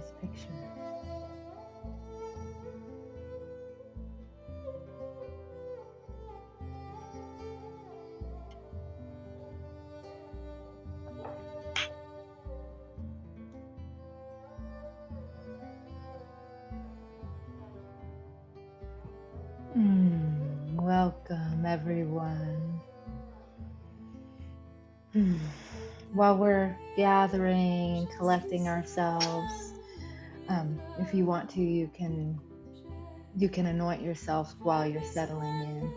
this picture. Welcome, everyone. While we're gathering and collecting ourselves, if you want to, you can anoint yourself while you're settling in.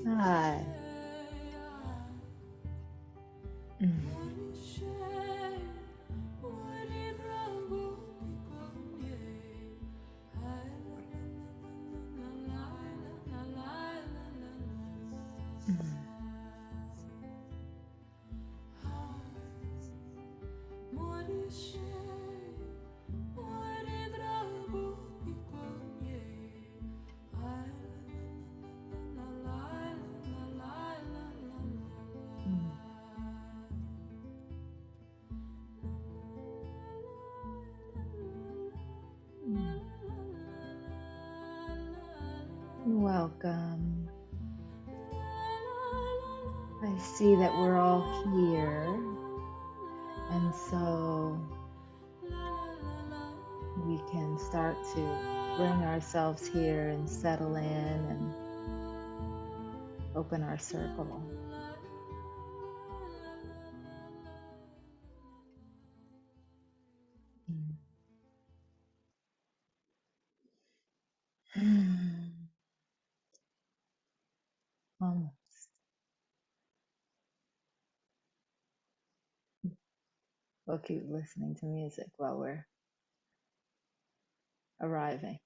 Hi. Welcome. I see that we're all here, and so we can start to bring ourselves here and settle in and open our circle. Almost. We'll keep listening to music while we're arriving.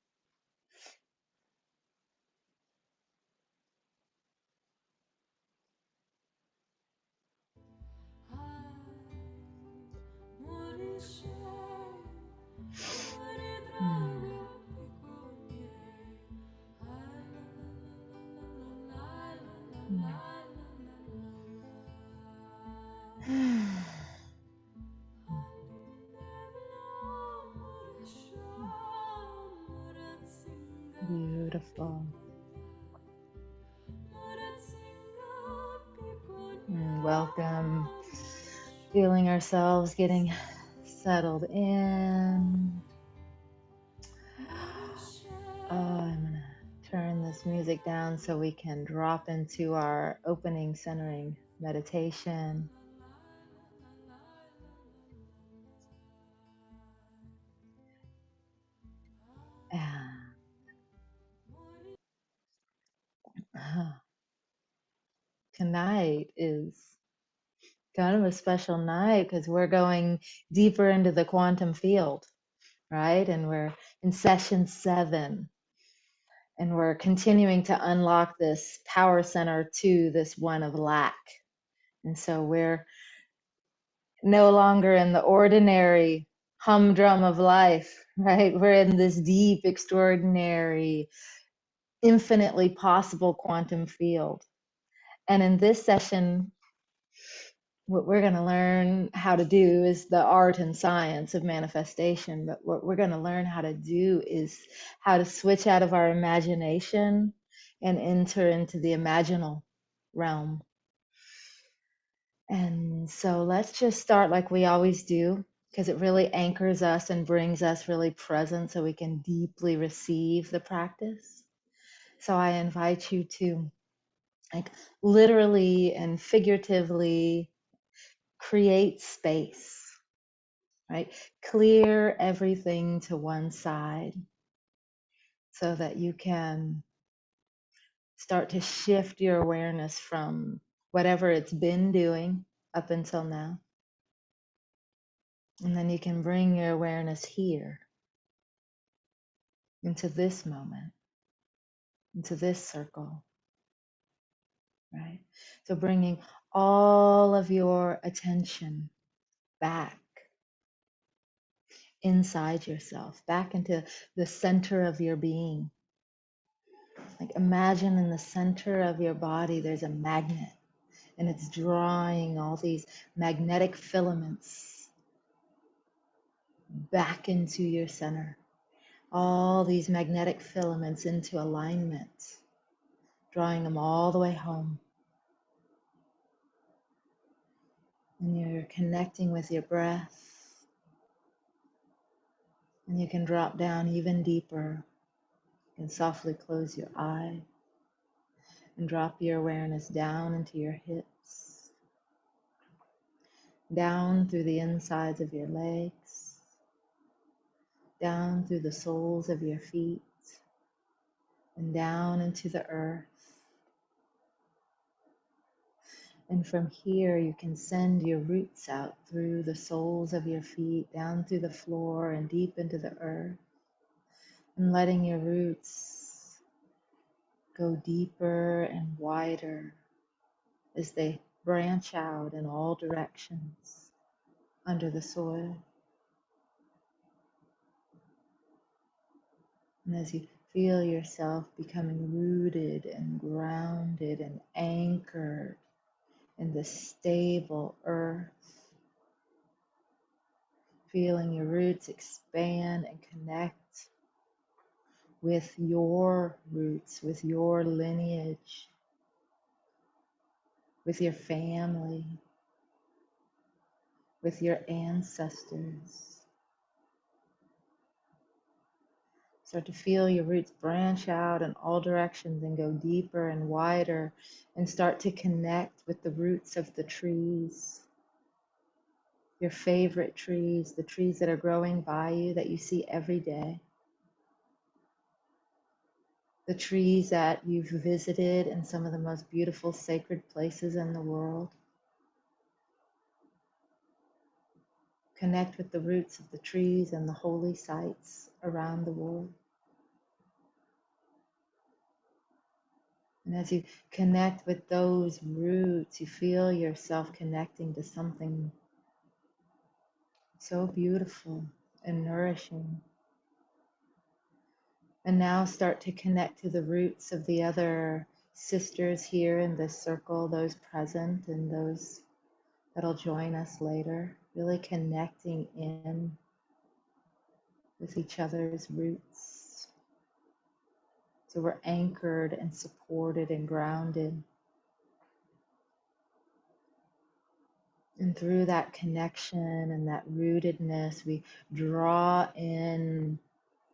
Beautiful. Welcome. Feeling ourselves getting settled in. I'm going to turn this music down so we can drop into our opening centering meditation. And tonight is kind of a special night because we're going deeper into the quantum field, right? And we're in session 7. And we're continuing to unlock this power center to this one of lack. And so we're no longer in the ordinary humdrum of life, right? We're in this deep, extraordinary, infinitely possible quantum field. And in this session, what we're going to learn how to do is the art and science of manifestation. But what we're going to learn how to do is how to switch out of our imagination and enter into the imaginal realm. And so let's just start like we always do, because it really anchors us and brings us really present so we can deeply receive the practice. So I invite you to, like, literally and figuratively create space, right? Clear everything to one side so that you can start to shift your awareness from whatever it's been doing up until now. And then you can bring your awareness here into this moment, into this circle, right? So bringing all of your attention back inside yourself, back into the center of your being. Like, imagine in the center of your body, there's a magnet, and it's drawing all these magnetic filaments back into your center. All these magnetic filaments into alignment, drawing them all the way home. And you're connecting with your breath. And you can drop down even deeper. You can softly close your eye and drop your awareness down into your hips, down through the insides of your legs, down through the soles of your feet, and down into the earth. And from here, you can send your roots out through the soles of your feet, down through the floor and deep into the earth, and letting your roots go deeper and wider as they branch out in all directions under the soil. And as you feel yourself becoming rooted and grounded and anchored in the stable earth, feeling your roots expand and connect with your roots, with your lineage, with your family, with your ancestors. Start to feel your roots branch out in all directions and go deeper and wider, and start to connect with the roots of the trees, your favorite trees, the trees that are growing by you that you see every day, the trees that you've visited in some of the most beautiful sacred places in the world. Connect with the roots of the trees and the holy sites around the world. And as you connect with those roots, you feel yourself connecting to something so beautiful and nourishing. And now start to connect to the roots of the other sisters here in this circle, those present and those that'll join us later. Really connecting in with each other's roots. So we're anchored and supported and grounded. And through that connection and that rootedness, we draw in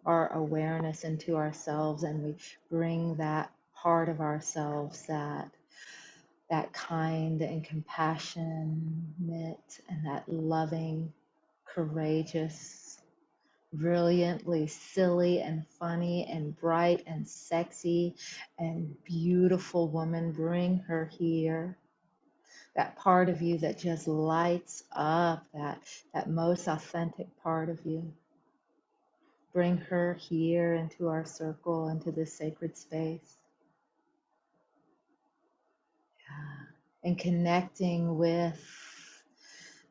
our awareness into ourselves, and we bring that part of ourselves, that kind and compassionate and that loving, courageous, brilliantly silly and funny and bright and sexy and beautiful woman. Bring her here. That part of you that just lights up, that most authentic part of you. Bring her here into our circle, into this sacred space. Yeah. And connecting with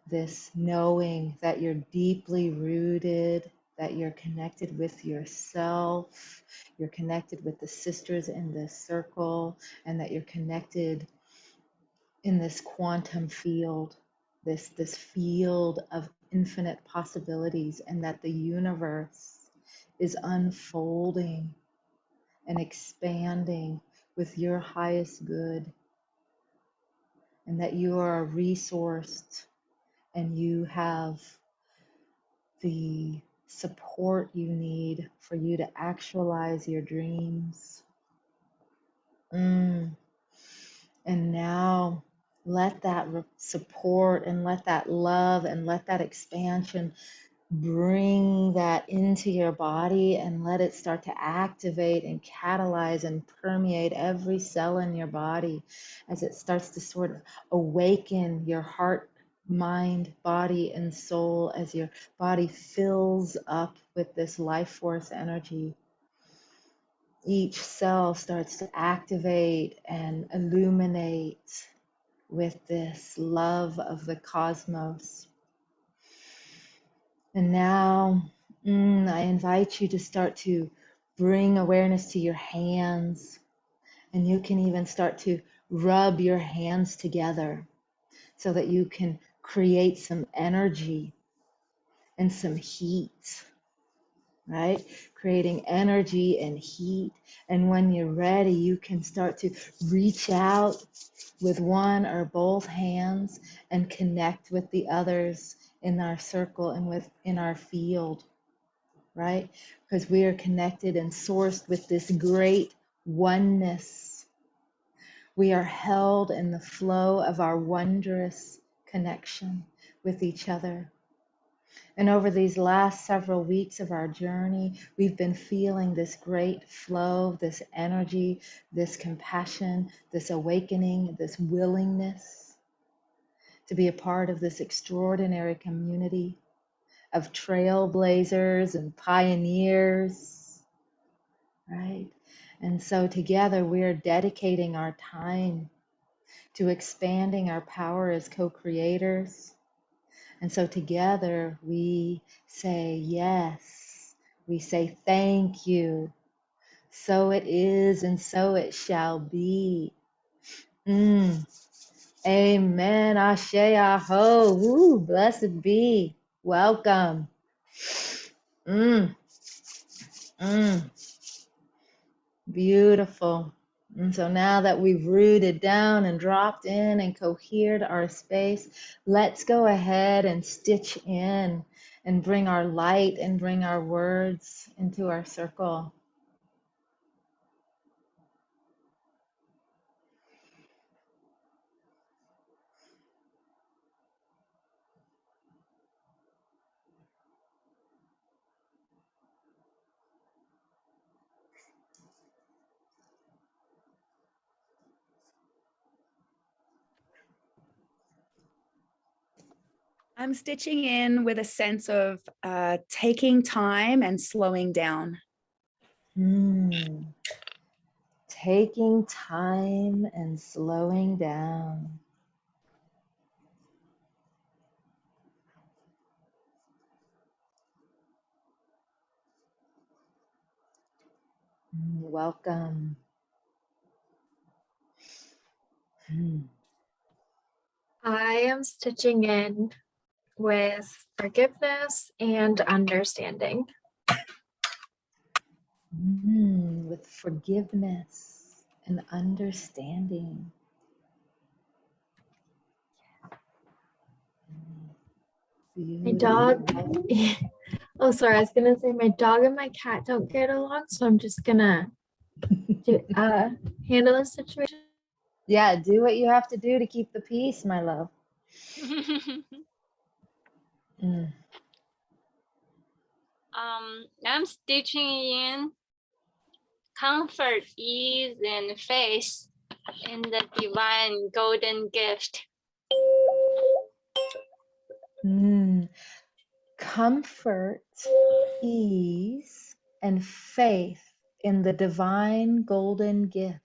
this knowing that you're deeply rooted, that you're connected with yourself, you're connected with the sisters in this circle, and that you're connected in this quantum field, this field of infinite possibilities, and that the universe is unfolding and expanding with your highest good, and that you are resourced and you have the support you need for you to actualize your dreams, Mm. And now let that support and let that love and let that expansion bring that into your body and let it start to activate and catalyze and permeate every cell in your body as it starts to sort of awaken your heart, mind, body, and soul as your body fills up with this life force energy. Each cell starts to activate and illuminate with this love of the cosmos. And now I invite you to start to bring awareness to your hands. And you can even start to rub your hands together so that you can create some energy and some heat, right? Creating energy and heat. And when you're ready, you can start to reach out with one or both hands and connect with the others in our circle and within our field, right? Because we are connected and sourced with this great oneness. We are held in the flow of our wondrous connection with each other. And over these last several weeks of our journey, we've been feeling this great flow, this energy, this compassion, this awakening, this willingness to be a part of this extraordinary community of trailblazers and pioneers, right? And so together we're dedicating our time to expanding our power as co-creators. And so together we say yes, we say thank you. So it is and so it shall be. Amen. Ashe, aho. Woo, blessed be. Welcome. Mm, mm, beautiful. And so now that we've rooted down and dropped in and cohered our space, let's go ahead and stitch in and bring our light and bring our words into our circle. I'm stitching in with a sense of taking time and slowing down. Taking time and slowing down. Welcome. I am stitching in with forgiveness and understanding. With forgiveness and understanding. My dog, oh, sorry, I was gonna say my dog and my cat don't get along, so I'm just gonna handle the situation. Yeah, do what you have to do to keep the peace, my love. I'm stitching in comfort, ease, and faith in the divine golden gift. Comfort, ease, and faith in the divine golden gift.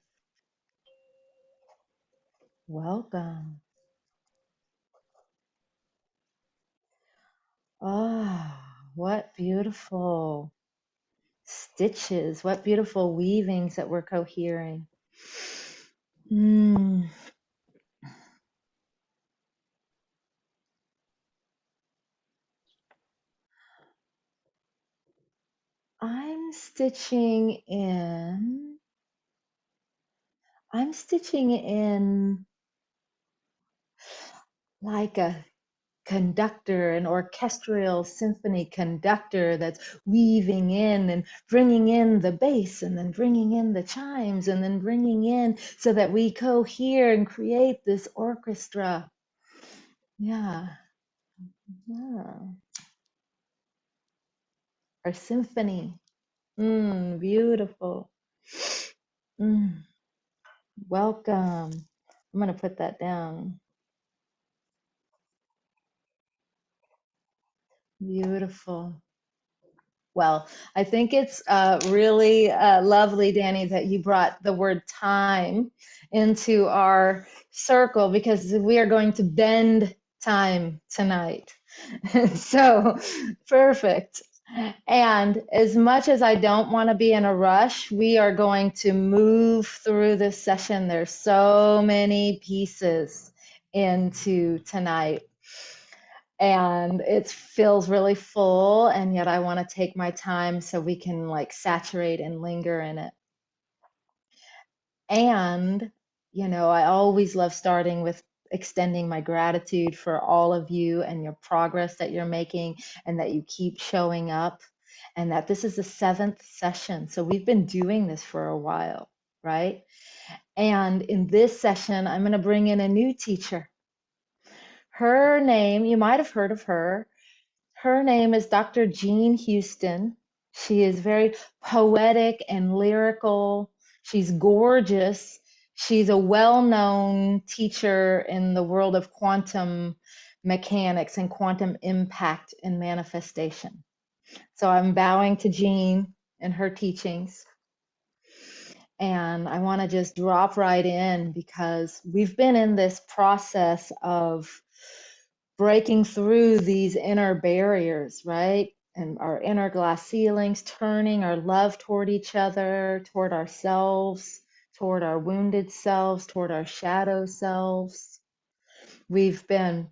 Welcome. Ah, what beautiful stitches, what beautiful weavings that we're cohering. I'm stitching in like a conductor, an orchestral symphony conductor that's weaving in and bringing in the bass and then bringing in the chimes and then bringing in so that we cohere and create this orchestra. Yeah, yeah. Our symphony. Beautiful. Welcome. I'm going to put that down. Beautiful. Well, I think it's really lovely, Danny, that you brought the word time into our circle because we are going to bend time tonight. So perfect. And as much as I don't want to be in a rush, we are going to move through this session. There's so many pieces into tonight. And it feels really full, and yet I want to take my time so we can like saturate and linger in it. And, you know, I always love starting with extending my gratitude for all of you and your progress that you're making and that you keep showing up, and that this is the 7th session. So we've been doing this for a while, right? And in this session, I'm going to bring in a new teacher. Her name, you might have heard of her. Her name is Dr. Jean Houston. She is very poetic and lyrical. She's gorgeous. She's a well-known teacher in the world of quantum mechanics and quantum impact and manifestation. So I'm bowing to Jean and her teachings. And I want to just drop right in because we've been in this process of breaking through these inner barriers, right? And our inner glass ceilings, turning our love toward each other, toward ourselves, toward our wounded selves, toward our shadow selves. We've been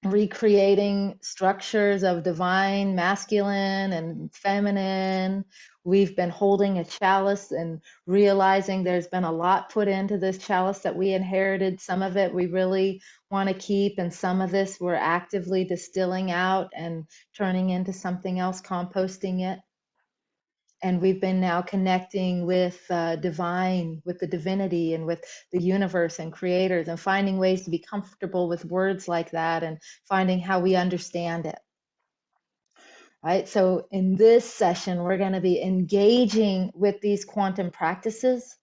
recreating structures of divine masculine and feminine. We've been holding a chalice and realizing there's been a lot put into this chalice that we inherited. Some of it we really want to keep, and some of this we're actively distilling out and turning into something else, composting it. And we've been now connecting with divine, with the divinity and with the universe and creators, and finding ways to be comfortable with words like that and finding how we understand it. Right? So in this session, we're going to be engaging with these quantum practices,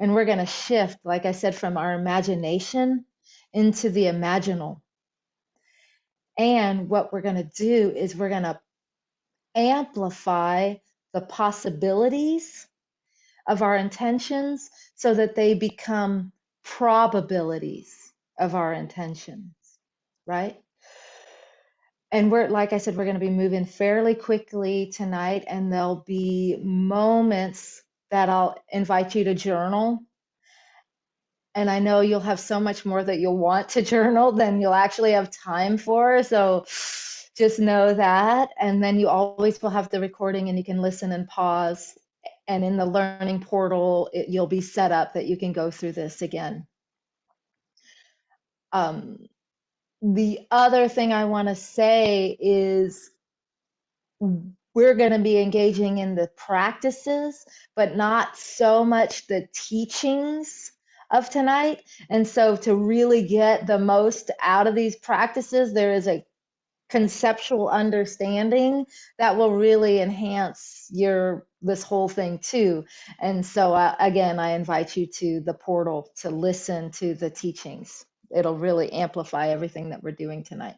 and we're going to shift, like I said, from our imagination into the imaginal. And what we're going to do is we're going to amplify the possibilities of our intentions so that they become probabilities of our intentions, right? And we're, like I said, we're going to be moving fairly quickly tonight, and there'll be moments that I'll invite you to journal. And I know you'll have so much more that you'll want to journal than you'll actually have time for. So just know that. And then you always will have the recording, and you can listen and pause. And in the learning portal, you'll be set up that you can go through this again. The other thing I want to say is we're going to be engaging in the practices, but not so much the teachings of tonight. And so to really get the most out of these practices, there is a conceptual understanding that will really enhance this whole thing too. And so again, I invite you to the portal to listen to the teachings. It'll really amplify everything that we're doing tonight.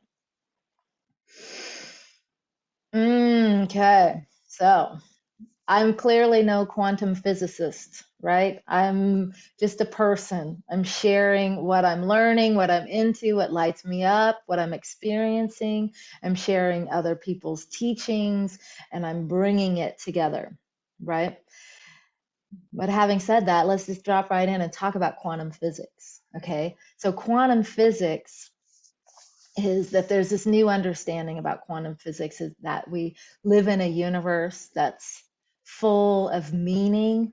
Okay, so I'm clearly no quantum physicist, right? I'm just a person. I'm sharing what I'm learning, what I'm into, what lights me up, what I'm experiencing. I'm sharing other people's teachings, and I'm bringing it together, right? But having said that, let's just drop right in and talk about quantum physics, okay? So quantum physics is that there's this new understanding about quantum physics, is that we live in a universe that's full of meaning,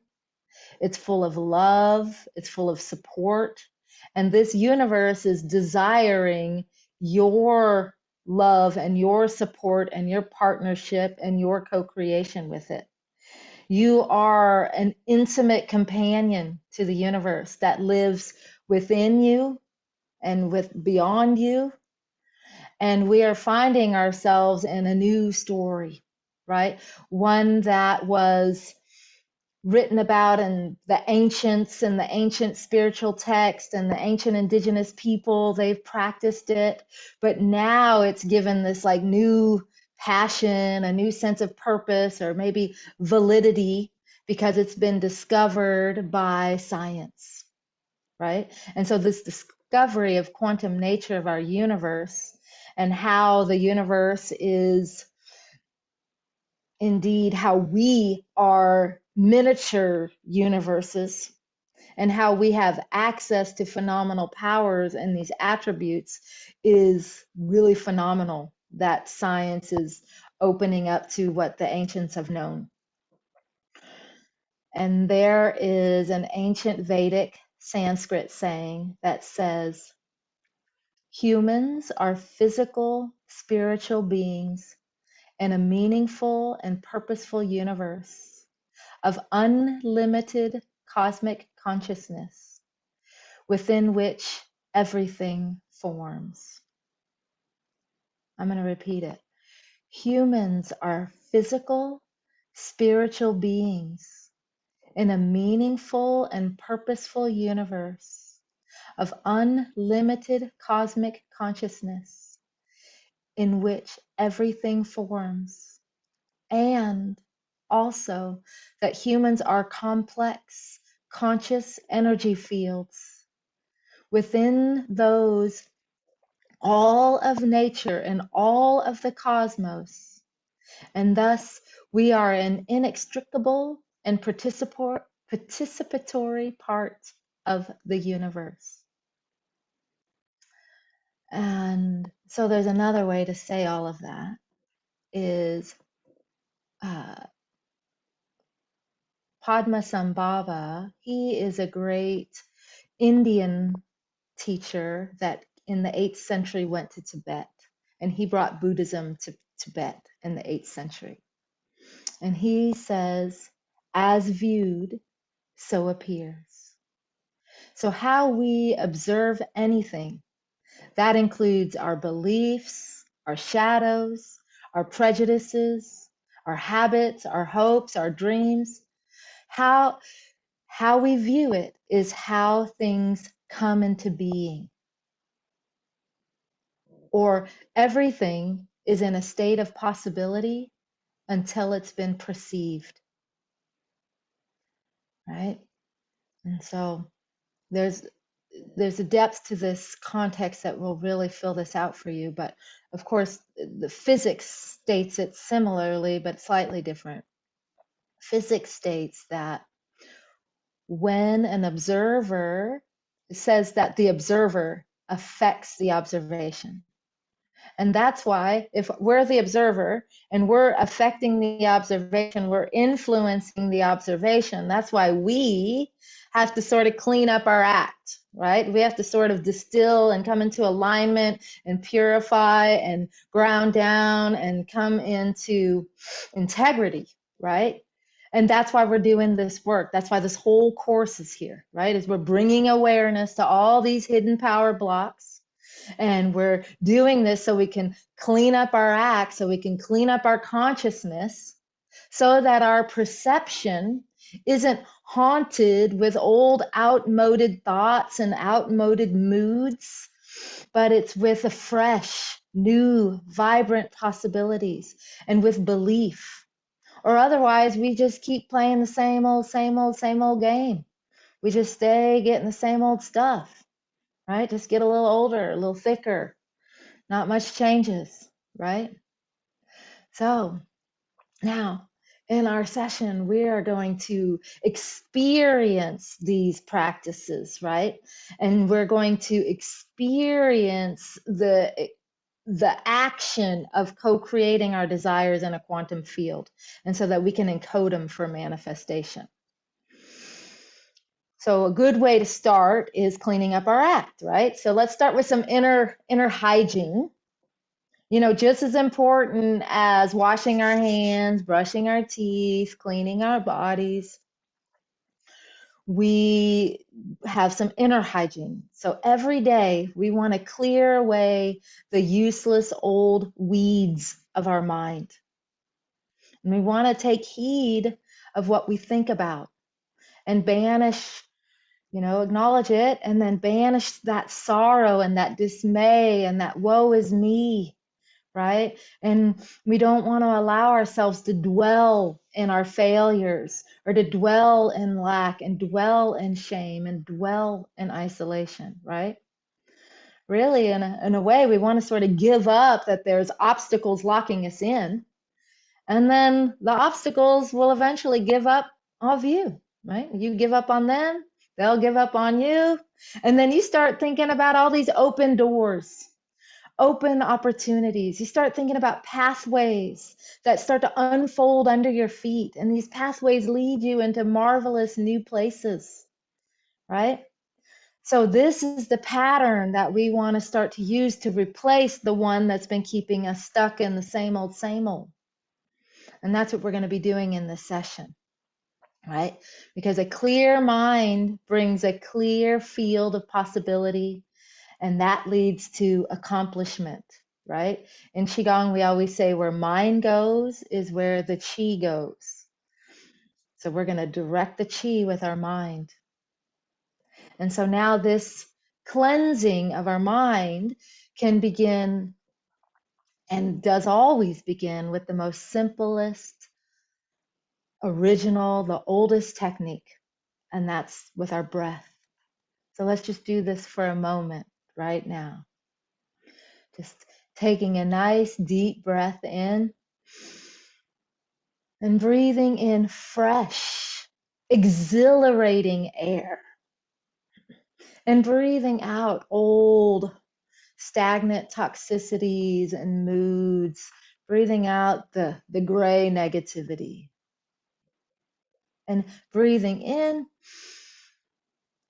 it's full of love, it's full of support, and this universe is desiring your love and your support and your partnership and your co-creation with it. You are an intimate companion to the universe that lives within you and with beyond you. And we are finding ourselves in a new story, right? One that was written about in the ancients and the ancient spiritual text and the ancient indigenous people. They've practiced it, but now it's given this like new passion, a new sense of purpose, or maybe validity, because it's been discovered by science, right? And so this discovery of quantum nature of our universe and how the universe is indeed how we are miniature universes and how we have access to phenomenal powers and these attributes is really phenomenal, that science is opening up to what the ancients have known. And there is an ancient Vedic Sanskrit saying that says, humans are physical, spiritual beings in a meaningful and purposeful universe of unlimited cosmic consciousness within which everything forms. I'm going to repeat it. Humans are physical, spiritual beings in a meaningful and purposeful universe of unlimited cosmic consciousness in which everything forms. And also that humans are complex, conscious energy fields. Within those, all of nature and all of the cosmos, and thus we are an inextricable and participatory part of the universe. And so there's another way to say all of that is Padmasambhava. He is a great Indian teacher that in the 8th century went to Tibet, and he brought Buddhism to Tibet in the 8th century. And he says, as viewed, so appears. So how we observe anything, that includes our beliefs, our shadows, our prejudices, our habits, our hopes, our dreams. How we view it is how things come into being. Or everything is in a state of possibility until it's been perceived, right? And so there's a depth to this context that will really fill this out for you. But of course, the physics states it similarly, but slightly different. Physics states that when an observer says that the observer affects the observation. And that's why if we're the observer and we're affecting the observation, we're influencing the observation. That's why we have to sort of clean up our act, right? We have to sort of distill and come into alignment and purify and ground down and come into integrity, right? And that's why we're doing this work. That's why this whole course is here, right? Is we're bringing awareness to all these hidden power blocks. And we're doing this so we can clean up our act, so we can clean up our consciousness, so that our perception isn't haunted with old, outmoded thoughts and outmoded moods, but it's with a fresh, new, vibrant possibilities and with belief. Or otherwise, we just keep playing the same old game. We just stay getting the same old stuff. Right? Just get a little older, a little thicker. Not much changes, right? So now in our session, we are going to experience these practices, right? And we're going to experience the action of co-creating our desires in a quantum field, and so that we can encode them for manifestation. So a good way to start is cleaning up our act, right? So let's start with some inner hygiene. You know, just as important as washing our hands, brushing our teeth, cleaning our bodies, we have some inner hygiene. So every day we want to clear away the useless old weeds of our mind. And we want to take heed of what we think about and banish, you know, acknowledge it and then banish that sorrow and that dismay and that woe is me, right? And we don't want to allow ourselves to dwell in our failures or to dwell in lack and dwell in shame and dwell in isolation, right? Really, in a way, we want to sort of give up that there's obstacles locking us in. And then the obstacles will eventually give up of you, right? You give up on them, they'll give up on you. And then you start thinking about all these open doors, open opportunities. You start thinking about pathways that start to unfold under your feet. And these pathways lead you into marvelous new places, right? So this is the pattern that we want to start to use to replace the one that's been keeping us stuck in the same old, same old. And that's what we're going to be doing in this session, right? Because a clear mind brings a clear field of possibility, and that leads to accomplishment, right? In Qigong, we always say where mind goes is where the Qi goes. So we're going to direct the Qi with our mind. And so now this cleansing of our mind can begin and does always begin with the most simplest, original, the oldest technique, and that's with our breath. So let's just do this for a moment right now. Just taking a nice deep breath in and breathing in fresh, exhilarating air, and breathing out old, stagnant toxicities and moods, breathing out the gray negativity. And breathing in,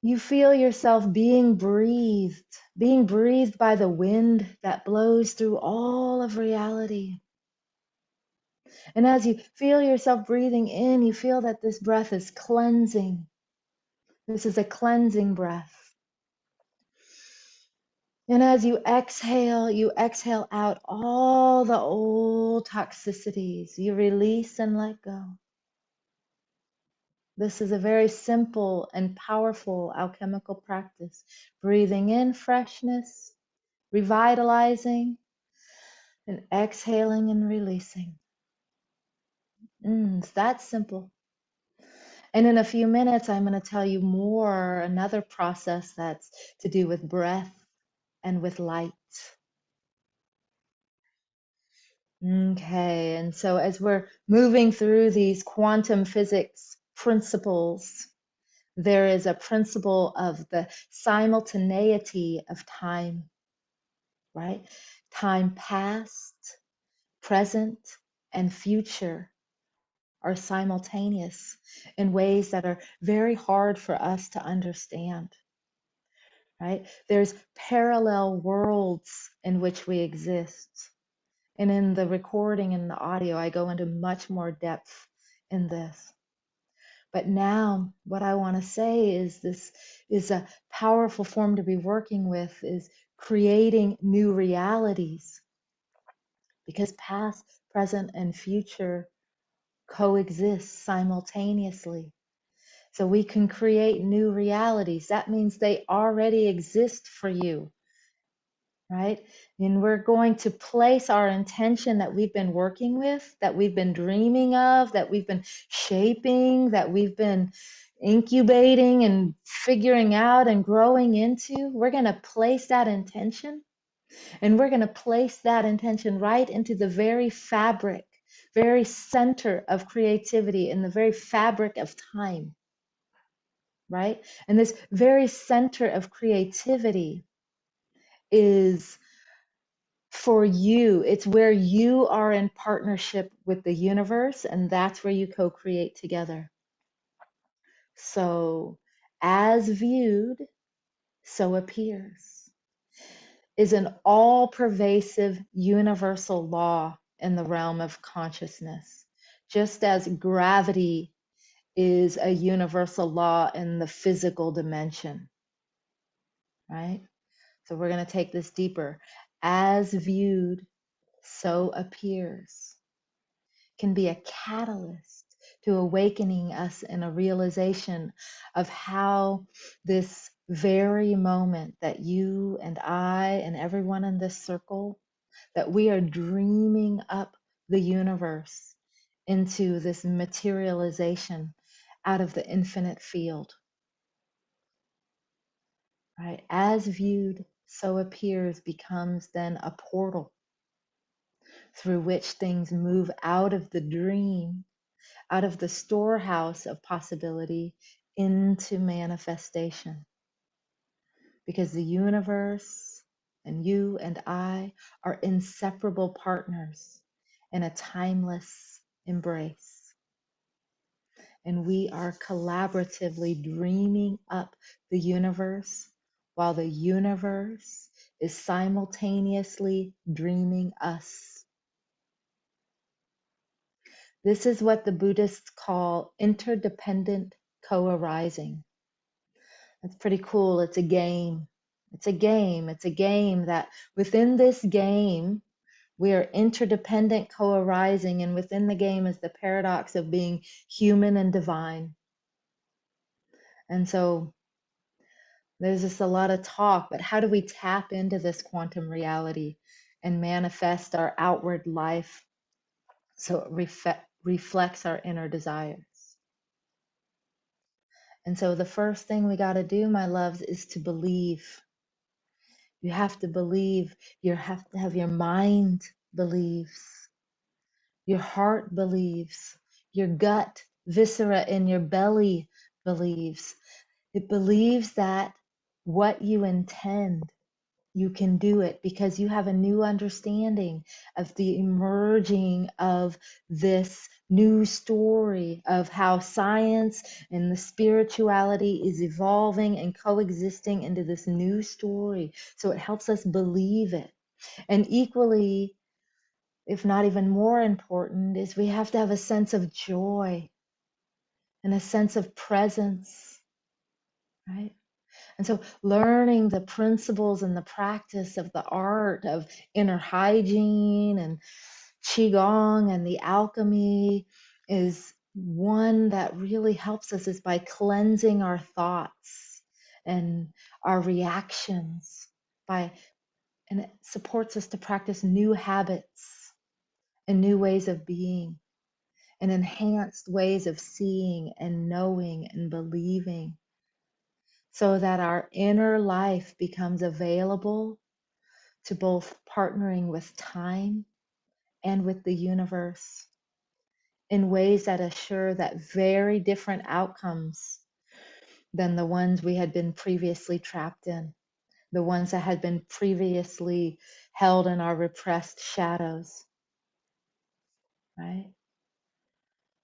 you feel yourself being breathed by the wind that blows through all of reality. And as you feel yourself breathing in, you feel that this breath is cleansing. This is a cleansing breath. And as you exhale out all the old toxicities. You release and let go. This is a very simple and powerful alchemical practice. Breathing in freshness, revitalizing, and exhaling and releasing. It's that simple. And in a few minutes, I'm going to tell you more, another process that's to do with breath and with light. Okay, and so as we're moving through these quantum physics principles, there is a principle of the simultaneity of time, right? Time past, present, and future are simultaneous in ways that are very hard for us to understand, right? There's parallel worlds in which we exist. And in the recording and the audio, I go into much more depth in this. But now what I want to say is this is a powerful form to be working with, is creating new realities, because past, present, and future coexist simultaneously. So we can create new realities. That means they already exist for you, right? And we're going to place our intention that we've been working with, that we've been dreaming of, that we've been shaping, that we've been incubating and figuring out and growing into. We're going to place that intention, and we're going to place that intention right into the very fabric, very center of creativity, in the very fabric of time, right? And this very center of creativity is for you. It's where you are in partnership with the universe, and that's where you co-create together. So as viewed, so appears. is an all-pervasive universal law in the realm of consciousness, just as gravity is a universal law in the physical dimension, right? So we're going to take this deeper. As viewed, so appears can be a catalyst to awakening us in a realization of how this very moment that you and I and everyone in this circle, that we are dreaming up the universe into this materialization out of the infinite field, right? As viewed, so appears becomes then a portal through which things move out of the dream, out of the storehouse of possibility into manifestation. Because the universe and you and I are inseparable partners in a timeless embrace. And we are collaboratively dreaming up the universe while the universe is simultaneously dreaming us. This is what the Buddhists call interdependent co-arising. That's pretty cool. It's a game. It's a game. It's a game that within this game, we are interdependent co-arising, and within the game is the paradox of being human and divine. And so there's just a lot of talk, but how do we tap into this quantum reality and manifest our outward life so it reflects our inner desires? And so the first thing we got to do, my loves, is to believe. You have to believe. You have to have your mind believes. Your heart believes. Your gut, viscera in your belly believes. It believes that what you intend, you can do it because you have a new understanding of the emerging of this new story of how science and the spirituality is evolving and coexisting into this new story. So it helps us believe it. And equally, if not even more important, is we have to have a sense of joy and a sense of presence, right? And so learning the principles and the practice of the art of inner hygiene and qigong and the alchemy is one that really helps us is by cleansing our thoughts and our reactions and it supports us to practice new habits and new ways of being and enhanced ways of seeing and knowing and believing, so that our inner life becomes available to both partnering with time and with the universe in ways that assure that very different outcomes than the ones we had been previously trapped in, the ones that had been previously held in our repressed shadows, right?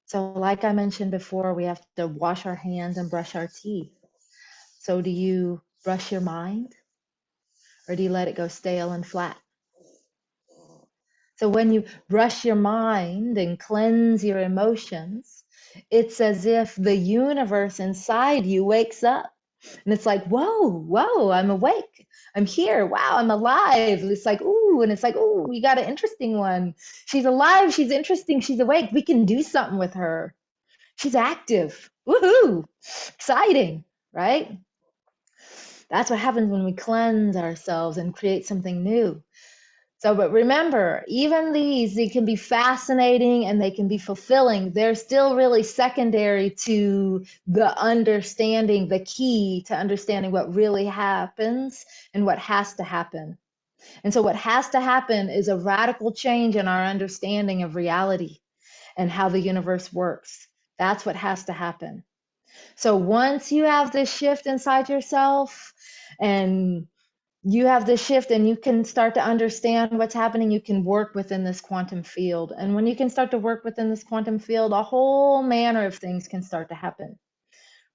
So like I mentioned before, we have to wash our hands and brush our teeth. So do you brush your mind or do you let it go stale and flat? So when you brush your mind and cleanse your emotions, it's as if the universe inside you wakes up. And it's like, whoa, I'm awake. I'm here. Wow, I'm alive. It's like, ooh, and it's like, ooh, we got an interesting one. She's alive. She's interesting. She's awake. We can do something with her. She's active. Woohoo. Exciting, right? That's what happens when we cleanse ourselves and create something new. So, but remember, even these, they can be fascinating and they can be fulfilling. They're still really secondary to the understanding, the key to understanding what really happens and what has to happen. And so what has to happen is a radical change in our understanding of reality and how the universe works. That's what has to happen. So once you have this shift inside yourself and you have this shift and you can start to understand what's happening, you can work within this quantum field. And when you can start to work within this quantum field, a whole manner of things can start to happen,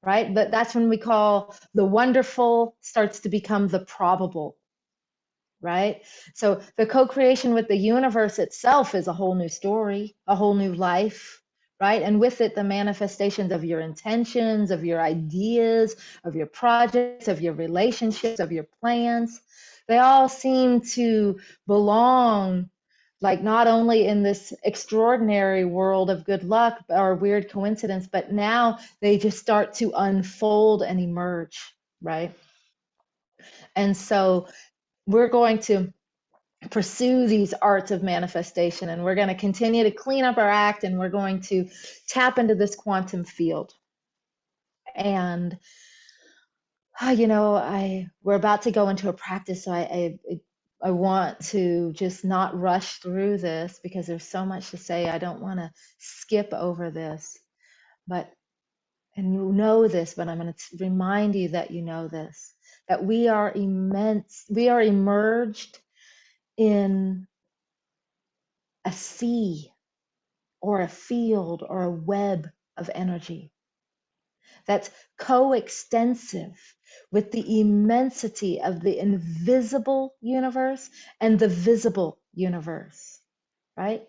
right? But that's when we call the wonderful starts to become the probable. right? So the co-creation with the universe itself is a whole new story, a whole new life, right? And with it, the manifestations of your intentions, of your ideas, of your projects, of your relationships, of your plans, they all seem to belong, like, not only in this extraordinary world of good luck or weird coincidence, but now they just start to unfold and emerge, right? And so we're going to pursue these arts of manifestation, and we're going to continue to clean up our act, and we're going to tap into this quantum field. And we're about to go into a practice, so I want to just not rush through this because there's so much to say. I don't want to skip over this, and you know this, but I'm going to remind you that you know this, that we are emerged in a sea or a field or a web of energy that's coextensive with the immensity of the invisible universe and the visible universe, right?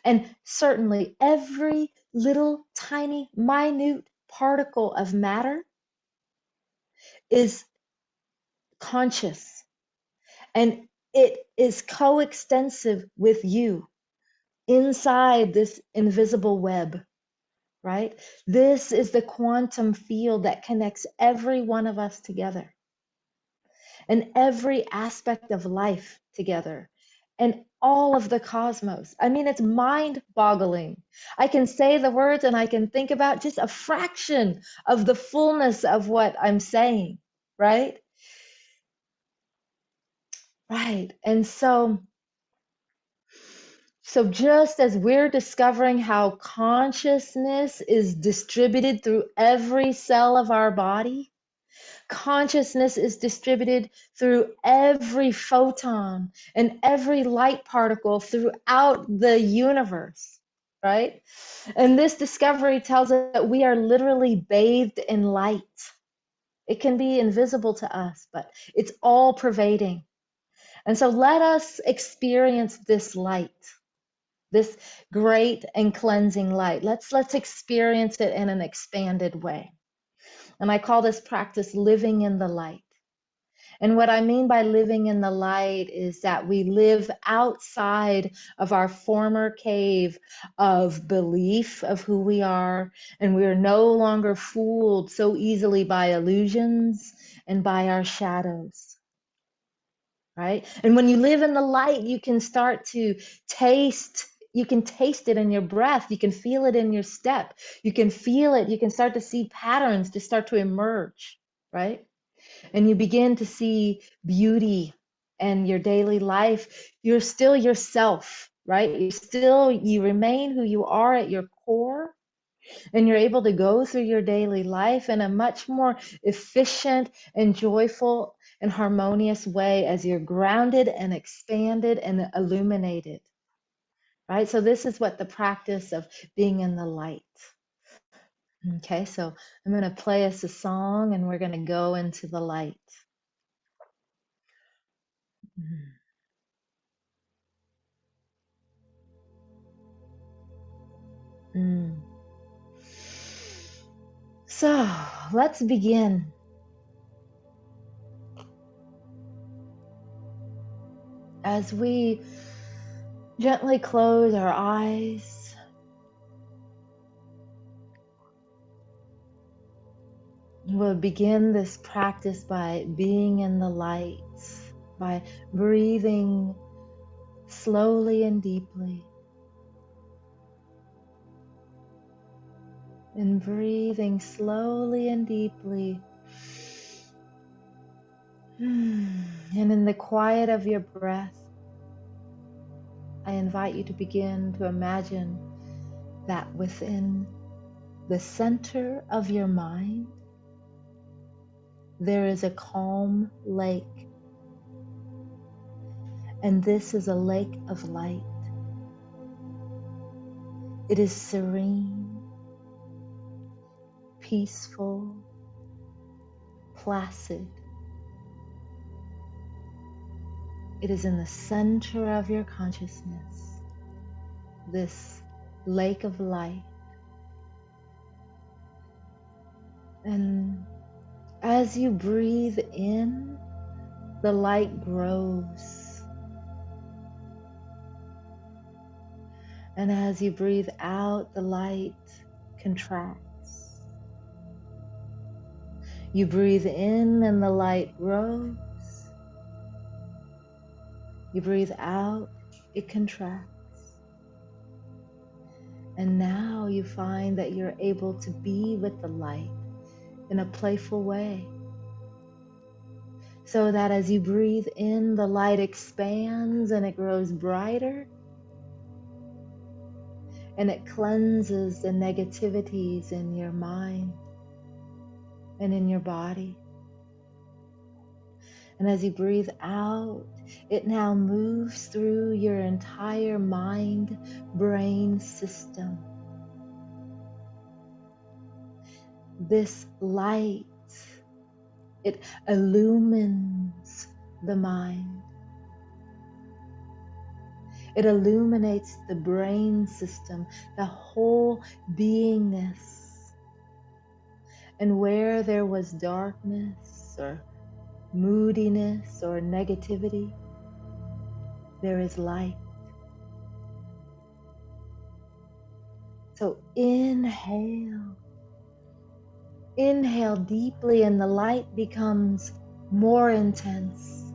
And certainly every little tiny minute particle of matter is conscious, and it is coextensive with you inside this invisible web, right? This is the quantum field that connects every one of us together and every aspect of life together and all of the cosmos. I mean, it's mind boggling. I can say the words and I can think about just a fraction of the fullness of what I'm saying, right? Right. And so just as we're discovering how consciousness is distributed through every cell of our body, consciousness is distributed through every photon and every light particle throughout the universe, right? And this discovery tells us that we are literally bathed in light. It can be invisible to us, but it's all pervading. And so let us experience this light, this great and cleansing light. Let's experience it in an expanded way. And I call this practice living in the light. And what I mean by living in the light is that we live outside of our former cave of belief of who we are, and we are no longer fooled so easily by illusions and by our shadows. Right? And when you live in the light, you can start to taste. You can taste it in your breath. You can feel it in your step. You can feel it. You can start to see patterns to start to emerge, right? And you begin to see beauty in your daily life. You're still yourself, right? You remain who you are at your core, and you're able to go through your daily life in a much more efficient and joyful and harmonious way as you're grounded and expanded and illuminated, right? So this is what the practice of being in the light. Okay, so I'm going to play us a song and we're going to go into the light. Mm. So let's begin. As we gently close our eyes, we'll begin this practice by being in the light, by breathing slowly and deeply, and breathing slowly and deeply. And in the quiet of your breath, I invite you to begin to imagine that within the center of your mind, there is a calm lake. And this is a lake of light. It is serene, peaceful, placid. It is in the center of your consciousness, this lake of light. And as you breathe in, the light grows. And as you breathe out, the light contracts. You breathe in and the light grows. You breathe out, it contracts. And now you find that you're able to be with the light in a playful way. So that as you breathe in, the light expands and it grows brighter. And it cleanses the negativities in your mind and in your body. And as you breathe out, it now moves through your entire mind-brain system. This light, it illumines the mind. It illuminates the brain system, the whole beingness. And where there was darkness or moodiness or negativity, there is light. So inhale deeply, and the light becomes more intense.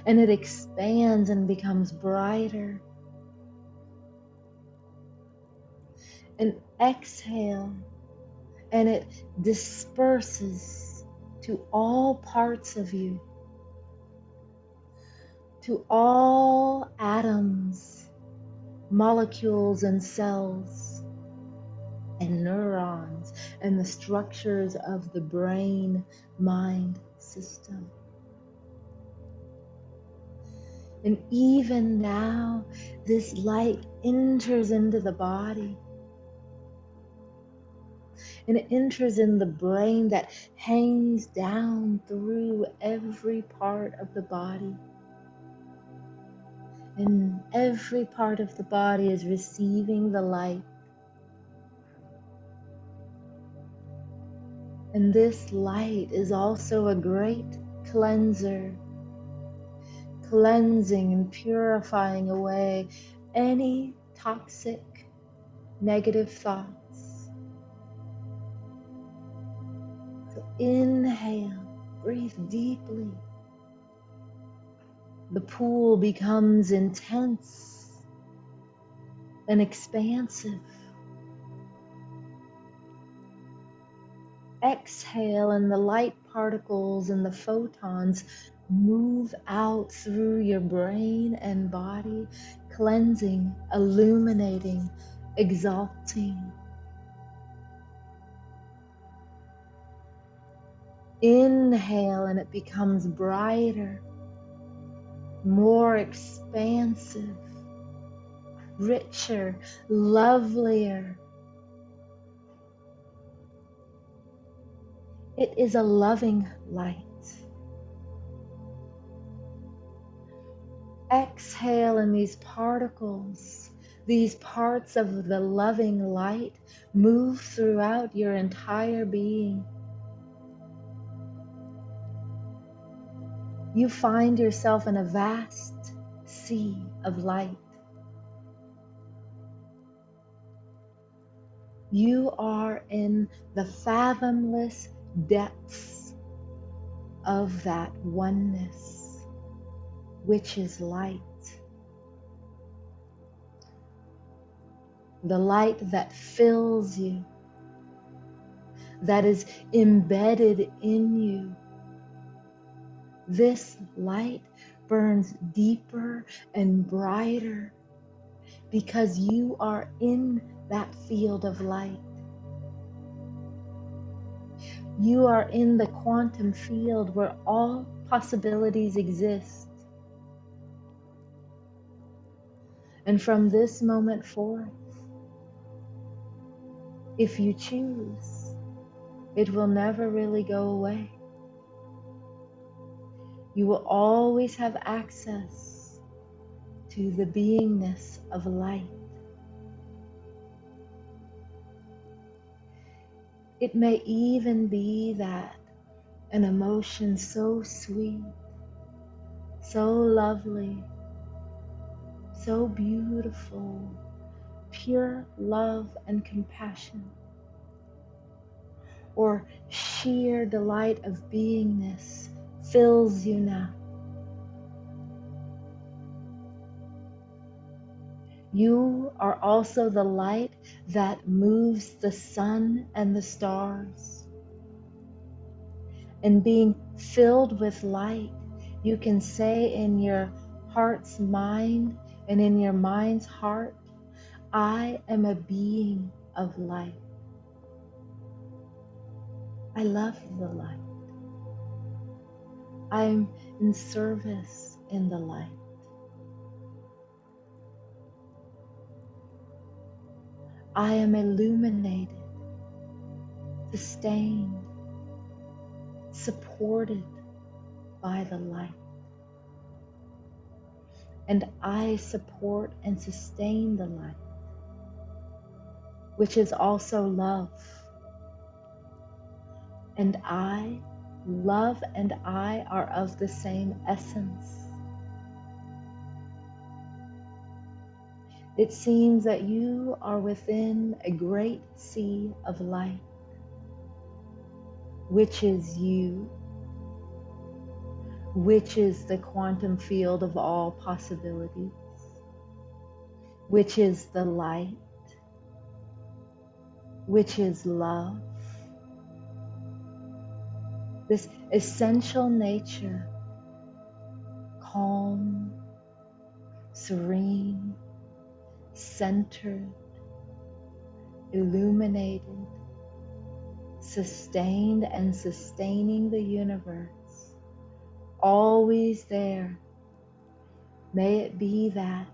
And it expands and becomes brighter. And exhale, and it disperses to all parts of you, to all atoms, molecules and cells and neurons and the structures of the brain-mind system. And even now, this light enters into the body. And it enters in the brain that hangs down through every part of the body. And every part of the body is receiving the light. And this light is also a great cleanser, cleansing and purifying away any toxic, negative thoughts. So inhale, breathe deeply. The pool becomes intense and expansive. Exhale, and the light particles and the photons move out through your brain and body, cleansing, illuminating, exalting. Inhale, and it becomes brighter, more expansive, richer, lovelier. It is a loving light. Exhale, and these particles, these parts of the loving light move throughout your entire being. You find yourself in a vast sea of light. You are in the fathomless depths of that oneness, which is light. The light that fills you, that is embedded in you. This light burns deeper and brighter because you are in that field of light. You are in the quantum field where all possibilities exist. And from this moment forth, if you choose, it will never really go away. You will always have access to the beingness of light. It may even be that an emotion so sweet, so lovely, so beautiful, pure love and compassion, or sheer delight of beingness fills you now. You are also the light that moves the sun and the stars. And being filled with light, you can say in your heart's mind and in your mind's heart, I am a being of light. I love the light. I'm in service in the light. I am illuminated, sustained, supported by the light. And I support and sustain the light, which is also love. And I, love and I are of the same essence. It seems that you are within a great sea of light, which is you, which is the quantum field of all possibilities, which is the light, which is love. This essential nature, calm, serene, centered, illuminated, sustained and sustaining the universe, always there. May it be that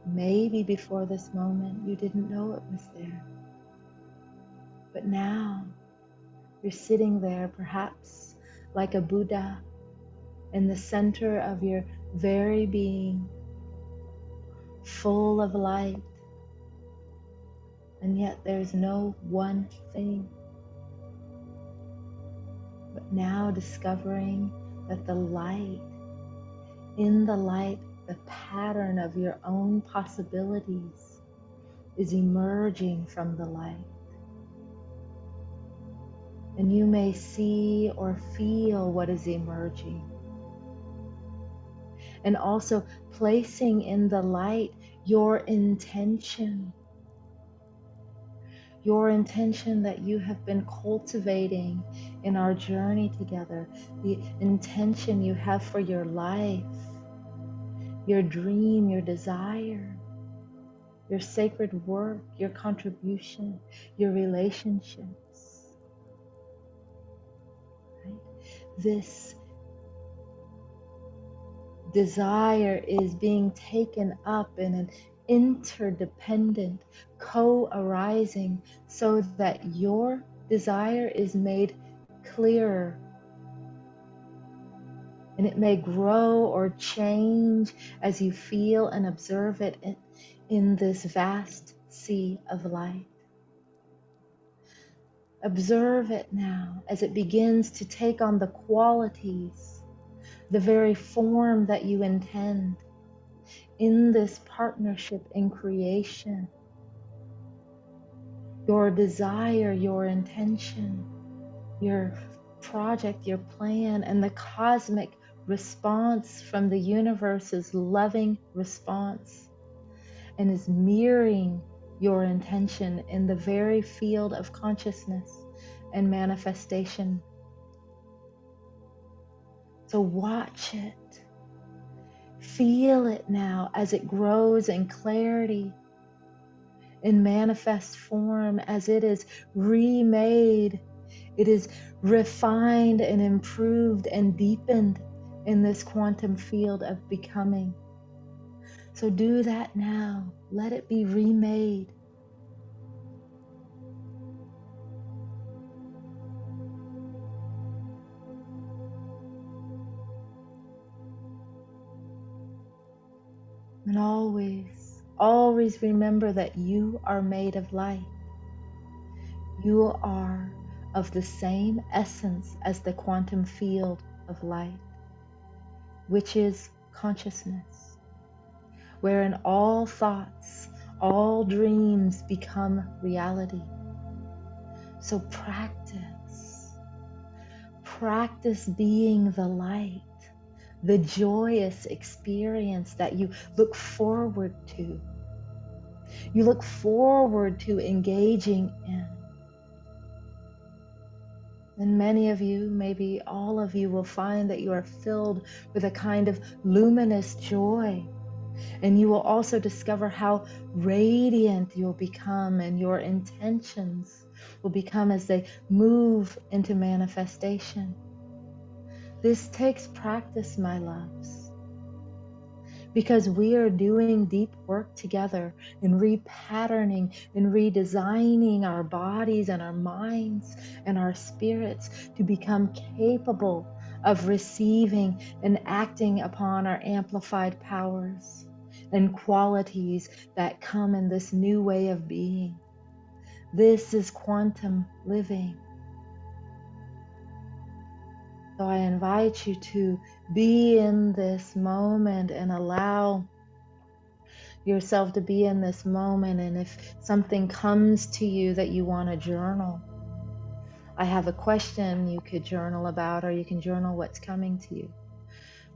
maybe before this moment you didn't know it was there, but now you're sitting there perhaps like a Buddha in the center of your very being, full of light, and yet there's no one thing. But now discovering that the light, in the light, the pattern of your own possibilities is emerging from the light. And you may see or feel what is emerging. And also placing in the light your intention that you have been cultivating in our journey together, the intention you have for your life, your dream, your desire, your sacred work, your contribution, your relationships. Right? This desire is being taken up in an interdependent co-arising so that your desire is made clearer, and it may grow or change as you feel and observe it in this vast sea of light. Observe it now as it begins to take on the qualities, the very form that you intend in this partnership in creation. Your desire, your intention, your project, your plan, and the cosmic response from the universe's loving response, and is mirroring your intention in the very field of consciousness and manifestation. So watch it. Feel it now as it grows in clarity, in manifest form, as it is remade. It is refined and improved and deepened in this quantum field of becoming. So do that now. Let it be remade. And always, always remember that you are made of light. You are of the same essence as the quantum field of light, which is consciousness, wherein all thoughts, all dreams become reality. So practice being the light, the joyous experience that you look forward to. You look forward to engaging in. And many of you, maybe all of you, will find that you are filled with a kind of luminous joy. And you will also discover how radiant you'll become, and your intentions will become as they move into manifestation. This takes practice, my loves, because we are doing deep work together in repatterning and redesigning our bodies and our minds and our spirits to become capable of receiving and acting upon our amplified powers and qualities that come in this new way of being. This is quantum living. So I invite you to be in this moment and allow yourself to be in this moment. And if something comes to you that you want to journal, I have a question you could journal about, or you can journal what's coming to you.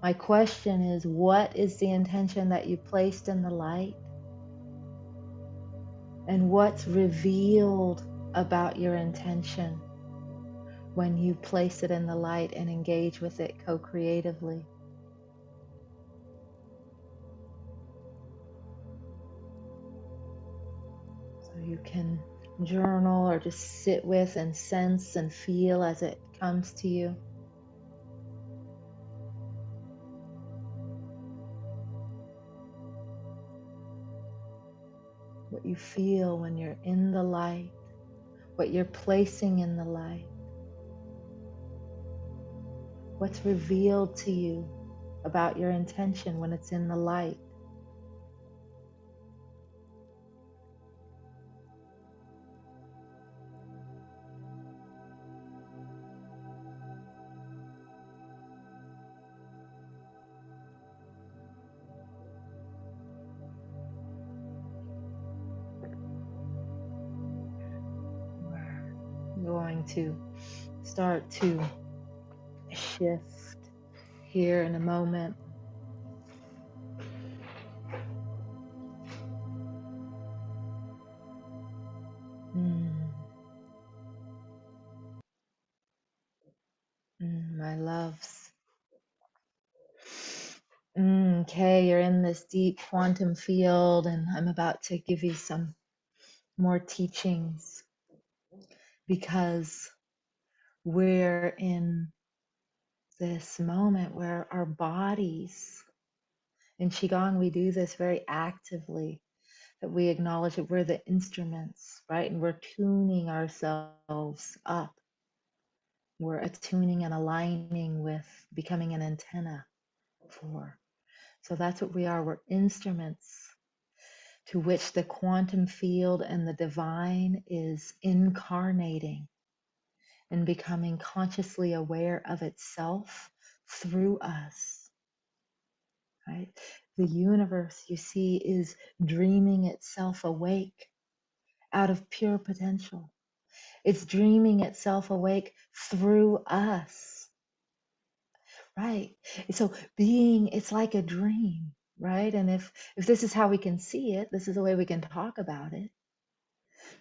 My question is, what is the intention that you placed in the light? And what's revealed about your intention when you place it in the light and engage with it co-creatively? So you can journal or just sit with and sense and feel as it comes to you. What you feel when you're in the light, what you're placing in the light, what's revealed to you about your intention when it's in the light. We're going to start to shift here in a moment. My loves. Okay, you're in this deep quantum field, and I'm about to give you some more teachings because we're in this moment where our bodies, in Qigong, we do this very actively, that we acknowledge that we're the instruments, right? And we're tuning ourselves up. We're attuning and aligning with becoming an antenna for. So that's what we are. We're instruments to which the quantum field and the divine is incarnating and becoming consciously aware of itself through us, right? The universe, you see, is dreaming itself awake out of pure potential. It's dreaming itself awake through us, right? So being, it's like a dream, right? And if this is how we can see it, this is the way we can talk about it,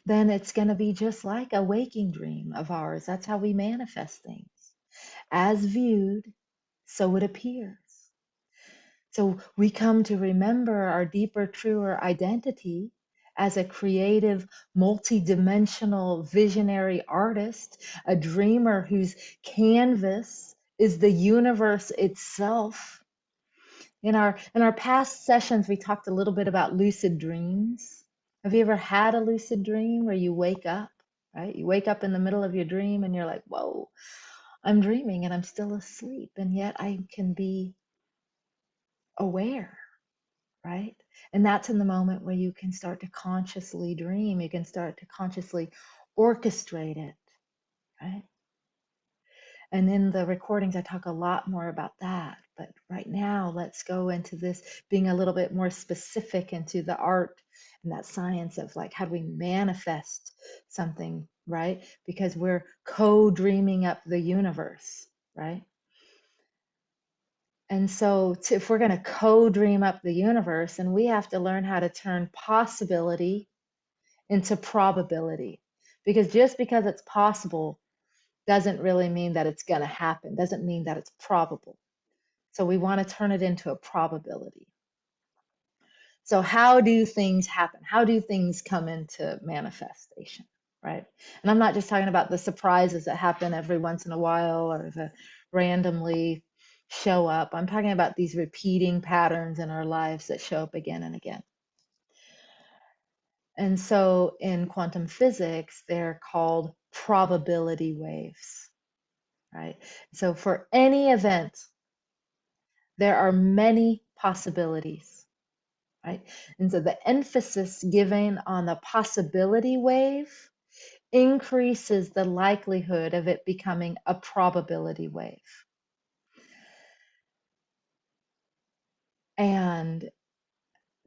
then it's going to be just like a waking dream of ours. That's how we manifest things. As viewed, so it appears. So we come to remember our deeper, truer identity as a creative, multi-dimensional, visionary artist, a dreamer whose canvas is the universe itself. In our past sessions, we talked a little bit about lucid dreams. Have you ever had a lucid dream where you wake up, right? You wake up in the middle of your dream and you're like, whoa, I'm dreaming and I'm still asleep, and yet I can be aware. right? And that's in the moment where you can start to consciously dream. You can start to consciously orchestrate it, right? And in the recordings, I talk a lot more about that. But right now, let's go into this being a little bit more specific into the art and that science of like, how do we manifest something, right? Because we're co-dreaming up the universe, right? And so if we're going to co-dream up the universe, then we have to learn how to turn possibility into probability. Because just because it's possible doesn't really mean that it's going to happen, doesn't mean that it's probable. So we want to turn it into a probability. So how do things happen? How do things come into manifestation, right? And I'm not just talking about the surprises that happen every once in a while or the randomly show up. I'm talking about these repeating patterns in our lives that show up again and again. And so in quantum physics, they're called probability waves, right? So for any event, there are many possibilities, right? And so the emphasis given on the possibility wave increases the likelihood of it becoming a probability wave. And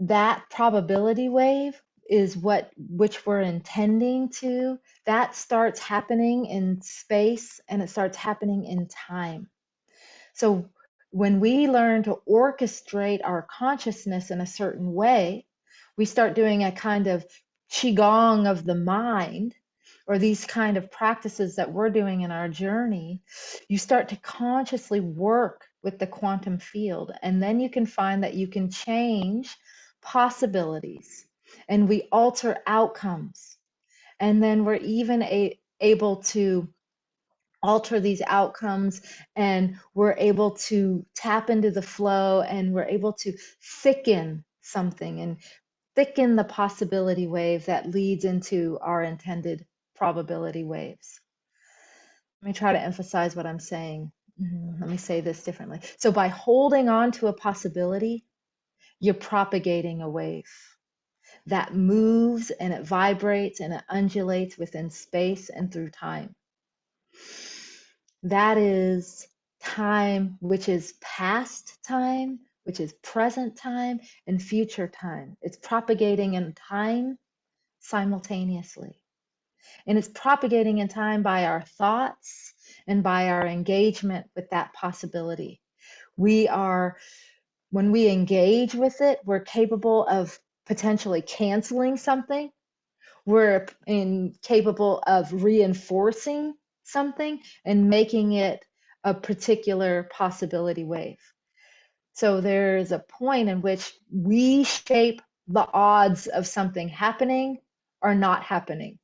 that probability wave is which we're intending to, that starts happening in space and it starts happening in time. So when we learn to orchestrate our consciousness in a certain way, we start doing a kind of qigong of the mind, or these kind of practices that we're doing in our journey. You start to consciously work with the quantum field, and then you can find that you can change possibilities and we alter outcomes. And then we're even able to alter these outcomes, and we're able to tap into the flow, and we're able to thicken something and thicken the possibility wave that leads into our intended probability waves. Let me try to emphasize what I'm saying. Let me say this differently. So by holding on to a possibility, you're propagating a wave that moves and it vibrates and it undulates within space and through time. That is time, which is past time, which is present time, and future time. It's propagating in time simultaneously. And it's propagating in time by our thoughts and by our engagement with that possibility. When we engage with it, we're capable of potentially canceling something. We're capable of reinforcing something and making it a particular possibility wave. So there's a point in which we shape the odds of something happening or not happening.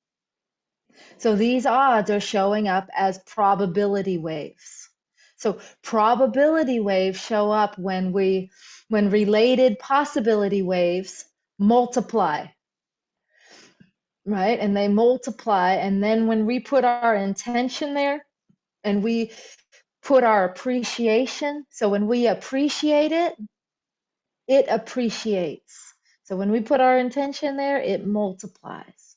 So these odds are showing up as probability waves. So probability waves show up when related possibility waves multiply, right? And they multiply. And then when we put our intention there and we put our appreciation, so when we appreciate it, it appreciates. So when we put our intention there, it multiplies.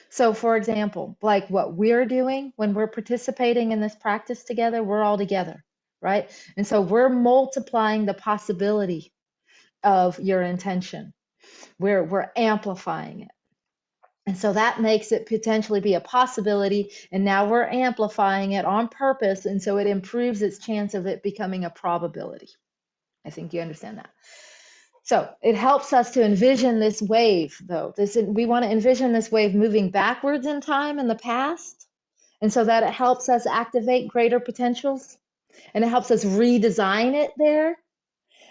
So for example, like what we're doing when we're participating in this practice together, we're all together, right? And so we're multiplying the possibility of your intention. We're amplifying it. And so that makes it potentially be a possibility. And now we're amplifying it on purpose. And so it improves its chance of it becoming a probability. I think you understand that. So it helps us to envision this wave, though. We want to envision this wave moving backwards in time in the past. And so that it helps us activate greater potentials. And it helps us redesign it there.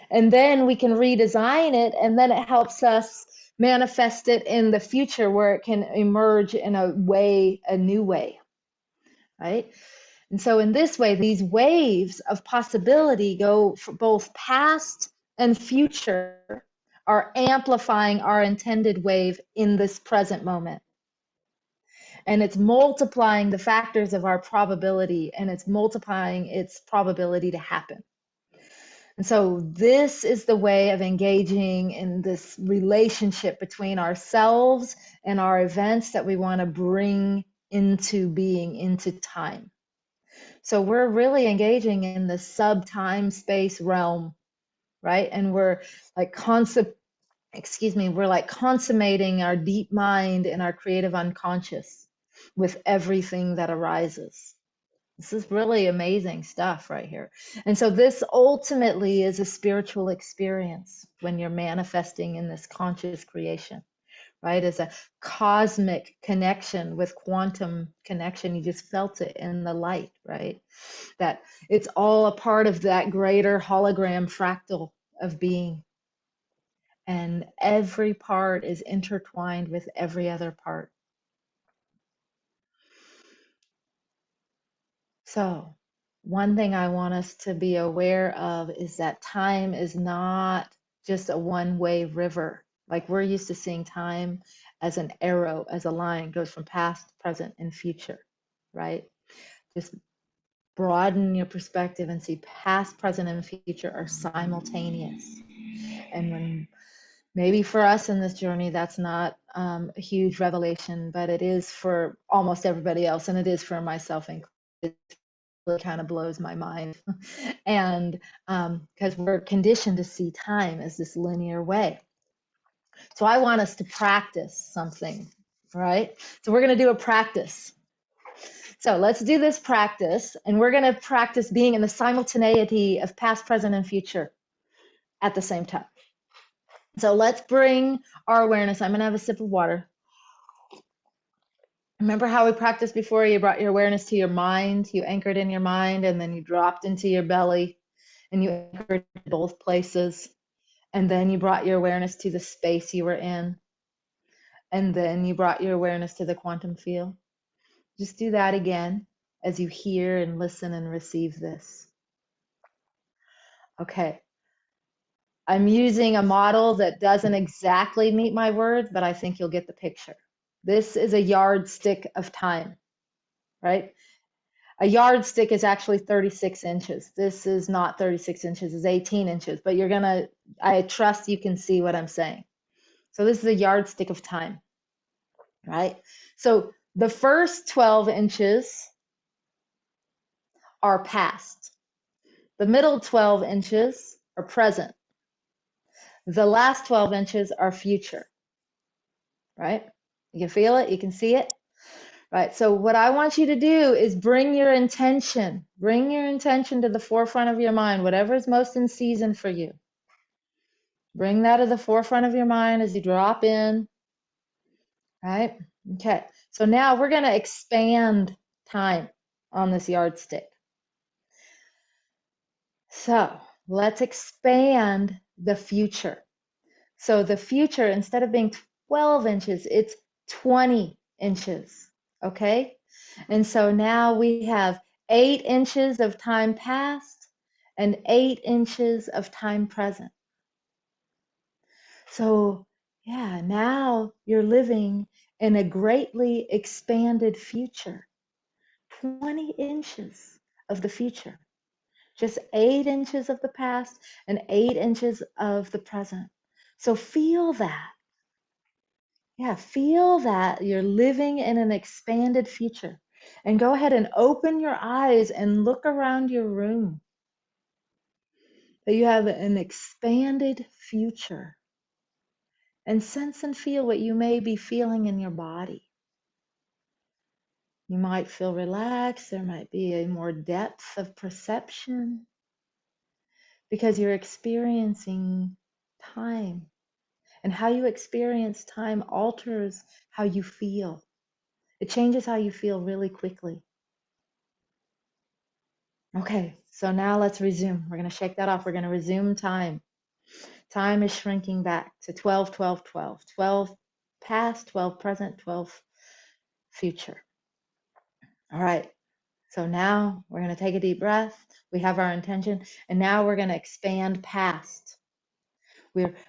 And then we can redesign it, and then it helps us manifest it in the future where it can emerge in a new way, right? And so in this way, these waves of possibility go for both past and future, are amplifying our intended wave in this present moment. And it's multiplying the factors of our probability, and it's multiplying its probability to happen. And so this is the way of engaging in this relationship between ourselves and our events that we want to bring into being, into time. So we're really engaging in the sub-time space realm, right? And we're like we're like consummating our deep mind and our creative unconscious with everything that arises. This is really amazing stuff right here. And so this ultimately is a spiritual experience when you're manifesting in this conscious creation, right? As a cosmic connection with quantum connection. You just felt it in the light, right? That it's all a part of that greater hologram fractal of being. And every part is intertwined with every other part. So, one thing I want us to be aware of is that time is not just a one-way river. Like we're used to seeing time as an arrow, as a line, goes from past, present, and future, right? Just broaden your perspective and see past, present, and future are simultaneous. And when maybe for us in this journey, that's not a huge revelation, but it is for almost everybody else, and it is for myself included. Really kind of blows my mind. And because we're conditioned to see time as this linear way. So I want us to practice something, right? So we're going to do a practice. So let's do this practice, and we're going to practice being in the simultaneity of past, present, and future at the same time. So let's bring our awareness. I'm going to have a sip of water. Remember how we practiced before? You brought your awareness to your mind, you anchored in your mind, and then you dropped into your belly, and you anchored in both places. And then you brought your awareness to the space you were in. And then you brought your awareness to the quantum field. Just do that again as you hear and listen and receive this. Okay. I'm using a model that doesn't exactly meet my words, but I think you'll get the picture. This is a yardstick of time, right? A yardstick is actually 36 inches. This is not 36 inches, it's 18 inches, but I trust you can see what I'm saying. So this is a yardstick of time, right? So the first 12 inches are past. The middle 12 inches are present. The last 12 inches are future, right? You can feel it, you can see it. Right, so what I want you to do is bring your intention to the forefront of your mind, whatever is most in season for you. Bring that to the forefront of your mind as you drop in, right? Okay, so now we're going to expand time on this yardstick. So let's expand the future. So the future, instead of being 12 inches, it's 20 inches, okay? And so now we have 8 inches of time past and 8 inches of time present. So yeah, now you're living in a greatly expanded future. 20 inches of the future. Just 8 inches of the past and 8 inches of the present. So feel that. Yeah, feel that you're living in an expanded future. And go ahead and open your eyes and look around your room. That you have an expanded future. And sense and feel what you may be feeling in your body. You might feel relaxed. There might be a more depth of perception because you're experiencing time. And how you experience time alters how you feel. It changes how you feel really quickly. Okay, so now let's resume. We're going to shake that off. We're going to resume time. Time is shrinking back to 12, 12, 12. 12 past, 12 present, 12 future. All right, so now we're going to take a deep breath. We have our intention, and now we're going to expand past.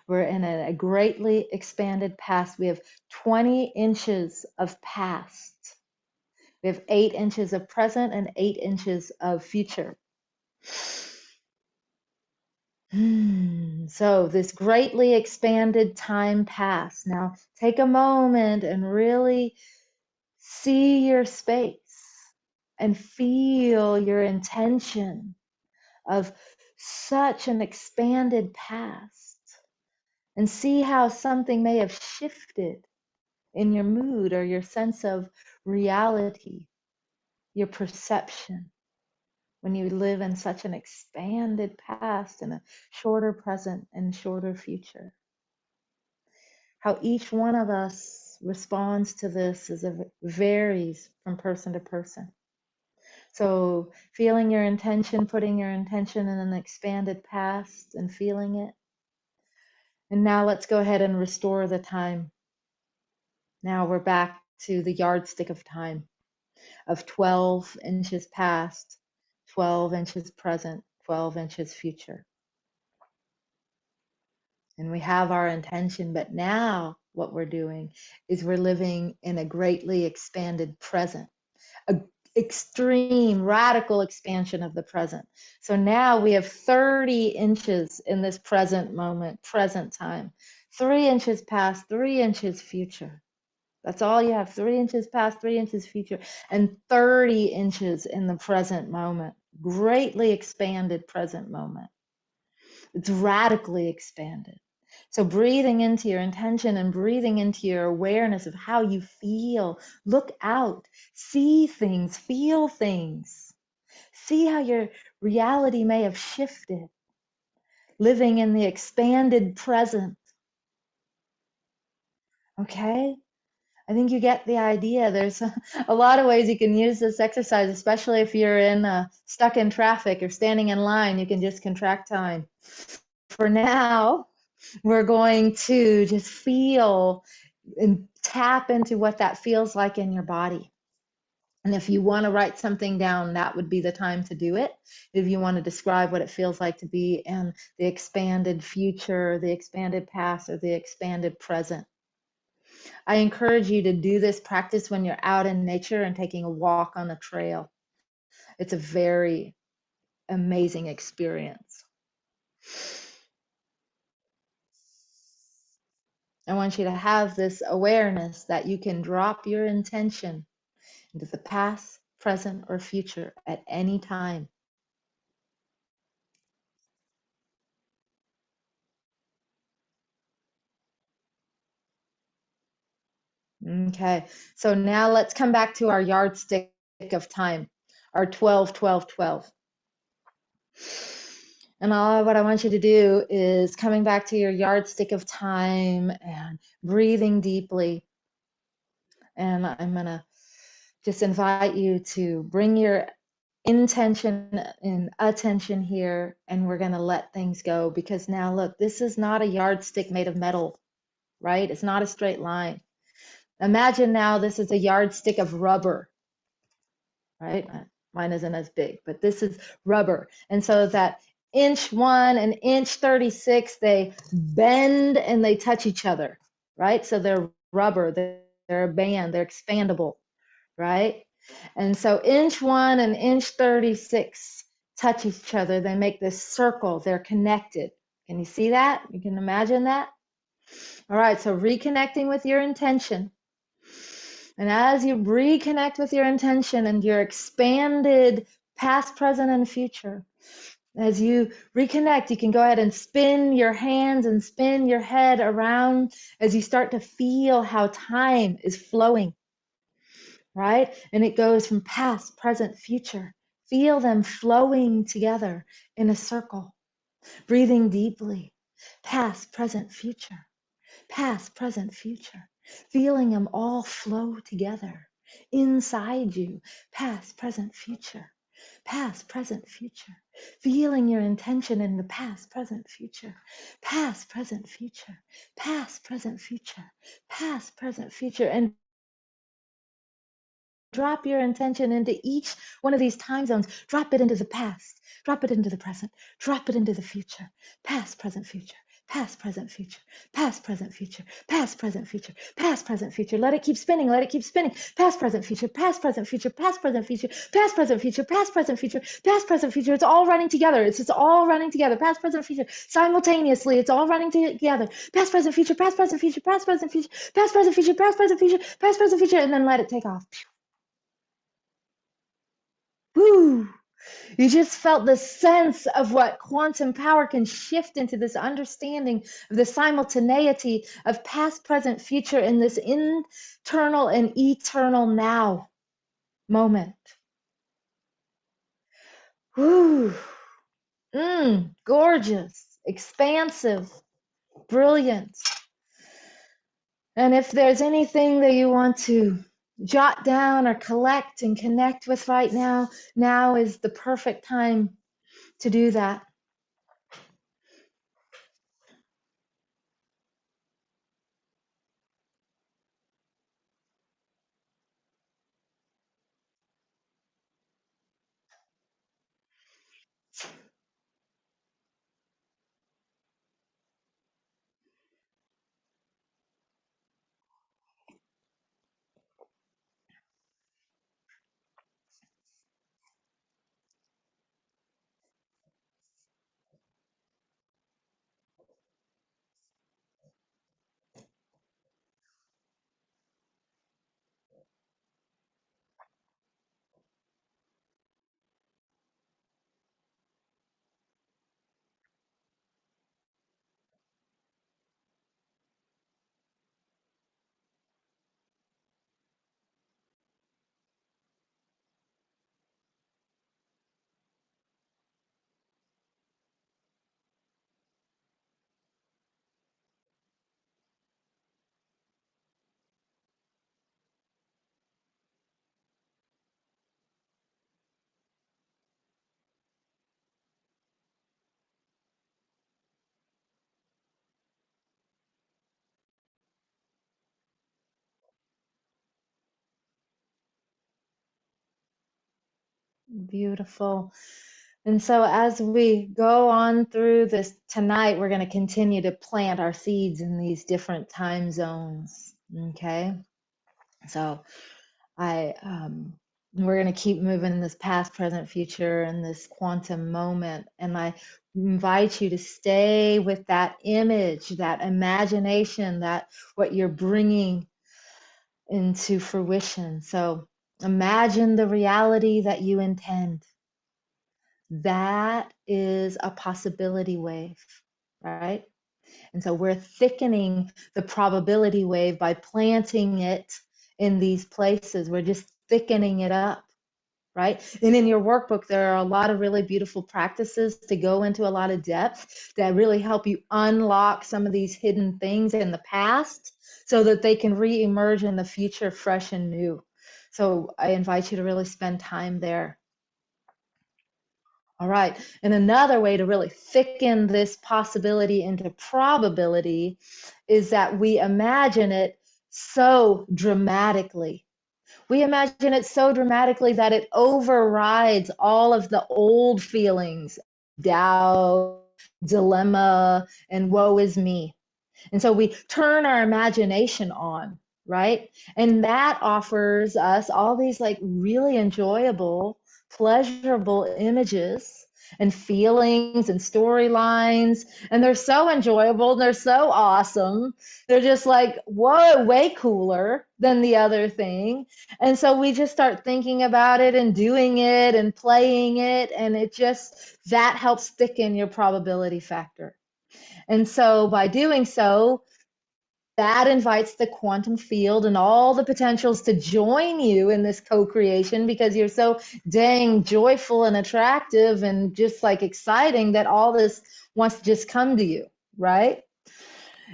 We're in a greatly expanded past. We have 20 inches of past. We have 8 inches of present and 8 inches of future. So this greatly expanded time pass. Now take a moment and really see your space and feel your intention of such an expanded past, and see how something may have shifted in your mood or your sense of reality, your perception, when you live in such an expanded past and a shorter present and shorter future. How each one of us responds to this varies from person to person. So feeling your intention, putting your intention in an expanded past and feeling it. And now let's go ahead and restore the time. Now we're back to the yardstick of time of 12 inches past, 12 inches present, 12 inches future. And we have our intention, but now what we're doing is we're living in a greatly expanded present, a extreme radical expansion of the present. So now we have 30 inches in this present moment, present time, 3 inches past, 3 inches future. That's all you have, 3 inches past, 3 inches future, and 30 inches in the present moment, greatly expanded present moment. It's radically expanded. So breathing into your intention and breathing into your awareness of how you feel. Look out, see things, feel things. See how your reality may have shifted. Living in the expanded present. Okay? I think you get the idea. There's a lot of ways you can use this exercise, especially if you're stuck in traffic or standing in line. You can just contract time. For now, we're going to just feel and tap into what that feels like in your body. And if you want to write something down, that would be the time to do it. If you want to describe what it feels like to be in the expanded future, the expanded past, or the expanded present. I encourage you to do this practice when you're out in nature and taking a walk on the trail. It's a very amazing experience. I want you to have this awareness that you can drop your intention into the past, present, or future at any time. Okay, so now let's come back to our yardstick of time, our 12, 12, 12. And what I want you to do is coming back to your yardstick of time and breathing deeply. And I'm going to just invite you to bring your intention and attention here, and we're going to let things go, because now look, this is not a yardstick made of metal, right? It's not a straight line. Imagine now this is a yardstick of rubber, right? Mine isn't as big, but this is rubber. And so that inch 1 and inch 36, they bend and they touch each other, right? So they're rubber, they're a band, they're expandable, right? And so inch 1 and inch 36 touch each other. They make this circle. They're connected. Can you see that? You can imagine that? All right, so reconnecting with your intention. And as you reconnect with your intention and your expanded past, present, and future, as you reconnect, you can go ahead and spin your hands and spin your head around as you start to feel how time is flowing. Right? And it goes from past, present, future. Feel them flowing together in a circle. Breathing deeply. Past, present, future. Past, present, future. Feeling them all flow together inside you. Past, present, future. Past, present, future. Feeling your intention in the past, present, future. Past, present, future. Past, present, future. Past, present, future. And drop your intention into each one of these time zones. Drop it into the past. Drop it into the present. Drop it into the future. Past, present, future. past, present, future, past, present, future, past, present, future, past, present, future. Let it keep spinning, let it keep spinning. Past, present, future, past, present, future, past, present, future, past, present, future, past, present, future, past, present, future. It's all running together. It's just all running together. Past, present, future, simultaneously. It's all running together. Past, present, future, past, present, future, past, present, future, past, present, future, past, present, future, past, present, future, and then let it take off. Woo! You just felt the sense of what quantum power can shift into this understanding of the simultaneity of past, present, future in this internal and eternal now moment. Woo! Gorgeous, expansive, brilliant. And if there's anything that you want to jot down or collect and connect with right now, now is the perfect time to do that. Beautiful. And so as we go on through this tonight, we're going to continue to plant our seeds in these different time zones. Okay. So we're going to keep moving in this past, present, future, and this quantum moment. And I invite you to stay with that image, that imagination, that what you're bringing into fruition. So imagine the reality that you intend. That is a possibility wave, right? And so we're thickening the probability wave by planting it in these places. We're just thickening it up, right? And in your workbook, there are a lot of really beautiful practices to go into a lot of depth that really help you unlock some of these hidden things in the past so that they can re-emerge in the future fresh and new. So I invite you to really spend time there. All right. And another way to really thicken this possibility into probability is that we imagine it so dramatically. We imagine it so dramatically that it overrides all of the old feelings, doubt, dilemma, and woe is me. And so we turn our imagination on, right? And that offers us all these like really enjoyable, pleasurable images and feelings and storylines. And they're so enjoyable. They're so awesome. They're just like, whoa, way cooler than the other thing. And so we just start thinking about it and doing it and playing it. And it just, that helps thicken your probability factor. And so by doing so, that invites the quantum field and all the potentials to join you in this co-creation because you're so dang joyful and attractive and just like exciting that all this wants to just come to you, right?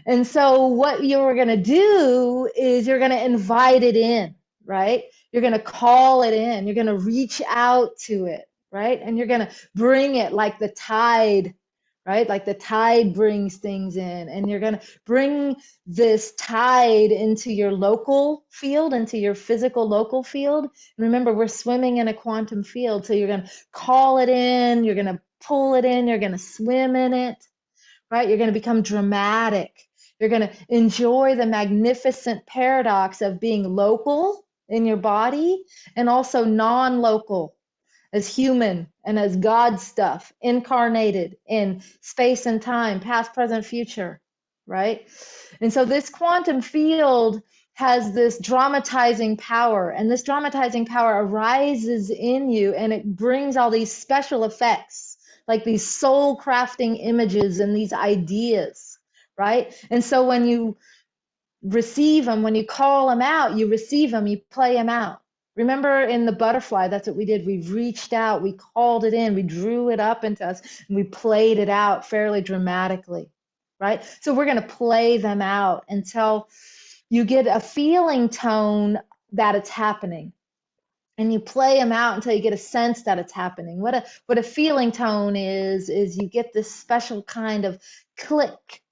And so what you're going to do is you're going to invite it in, right? You're going to call it in. You're going to reach out to it, right? And you're going to bring it like the tide, right? Like the tide brings things in, and you're going to bring this tide into your local field, into your physical local field. Remember, we're swimming in a quantum field. So you're going to call it in, you're going to pull it in, you're going to swim in it, right? You're going to become dramatic. You're going to enjoy the magnificent paradox of being local in your body and also non-local as human and as God stuff, incarnated in space and time, past, present, future, right? And so this quantum field has this dramatizing power, and this dramatizing power arises in you, and it brings all these special effects, like these soul crafting images and these ideas, right? And so when you receive them, when you call them out, you receive them, you play them out. Remember in the butterfly, that's what we did. We reached out, we called it in, we drew it up into us, and we played it out fairly dramatically, right? So we're going to play them out until you get a feeling tone that it's happening. And you play them out until you get a sense that it's happening. What a feeling tone is you get this special kind of click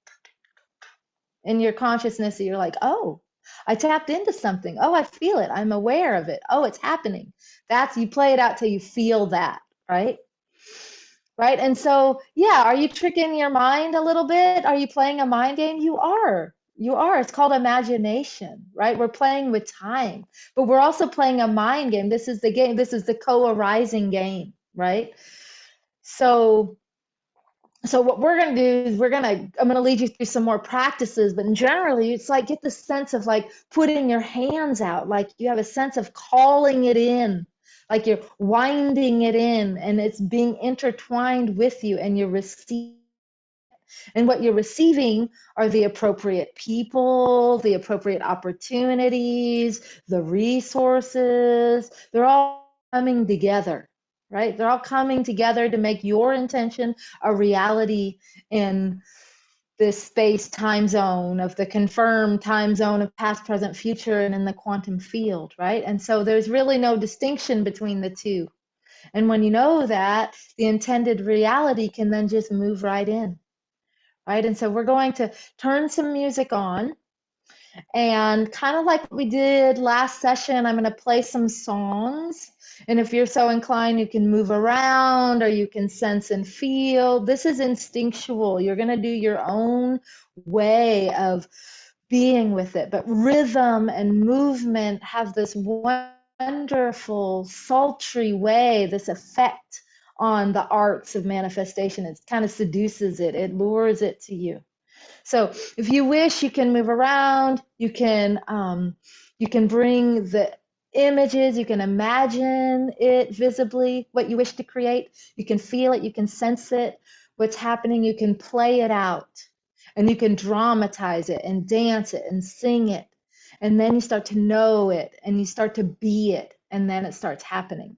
in your consciousness that you're like, oh, I tapped into something. Oh, I feel it. I'm aware of it. Oh, it's happening. That's, you play it out till you feel that, right? Right. And so, yeah, are you tricking your mind a little bit? Are you playing a mind game? You are. You are. It's called imagination, right? We're playing with time, but we're also playing a mind game. This is the game. This is the co-arising game, right? So what we're going to do is I'm going to lead you through some more practices, but generally it's like get the sense of like putting your hands out, like you have a sense of calling it in, like you're winding it in and it's being intertwined with you and you're receiving. And what you're receiving are the appropriate people, the appropriate opportunities, the resources. They're all coming together, right? They're all coming together to make your intention a reality in this space time zone of the confirmed time zone of past, present, future, and in the quantum field, right? And so there's really no distinction between the two. And when you know that, the intended reality can then just move right in. Right, and so we're going to turn some music on, and kind of like what we did last session, I'm going to play some songs, and if you're so inclined, you can move around or you can sense and feel. This is instinctual. You're going to do your own way of being with it, but rhythm and movement have this wonderful, sultry way, this effect on the arts of manifestation. It kind of seduces it, it lures it to you. So if you wish, you can move around, you can bring the images, you can imagine it visibly, what you wish to create, you can feel it, you can sense it, what's happening, you can play it out, and you can dramatize it and dance it and sing it, and then you start to know it and you start to be it, and then it starts happening.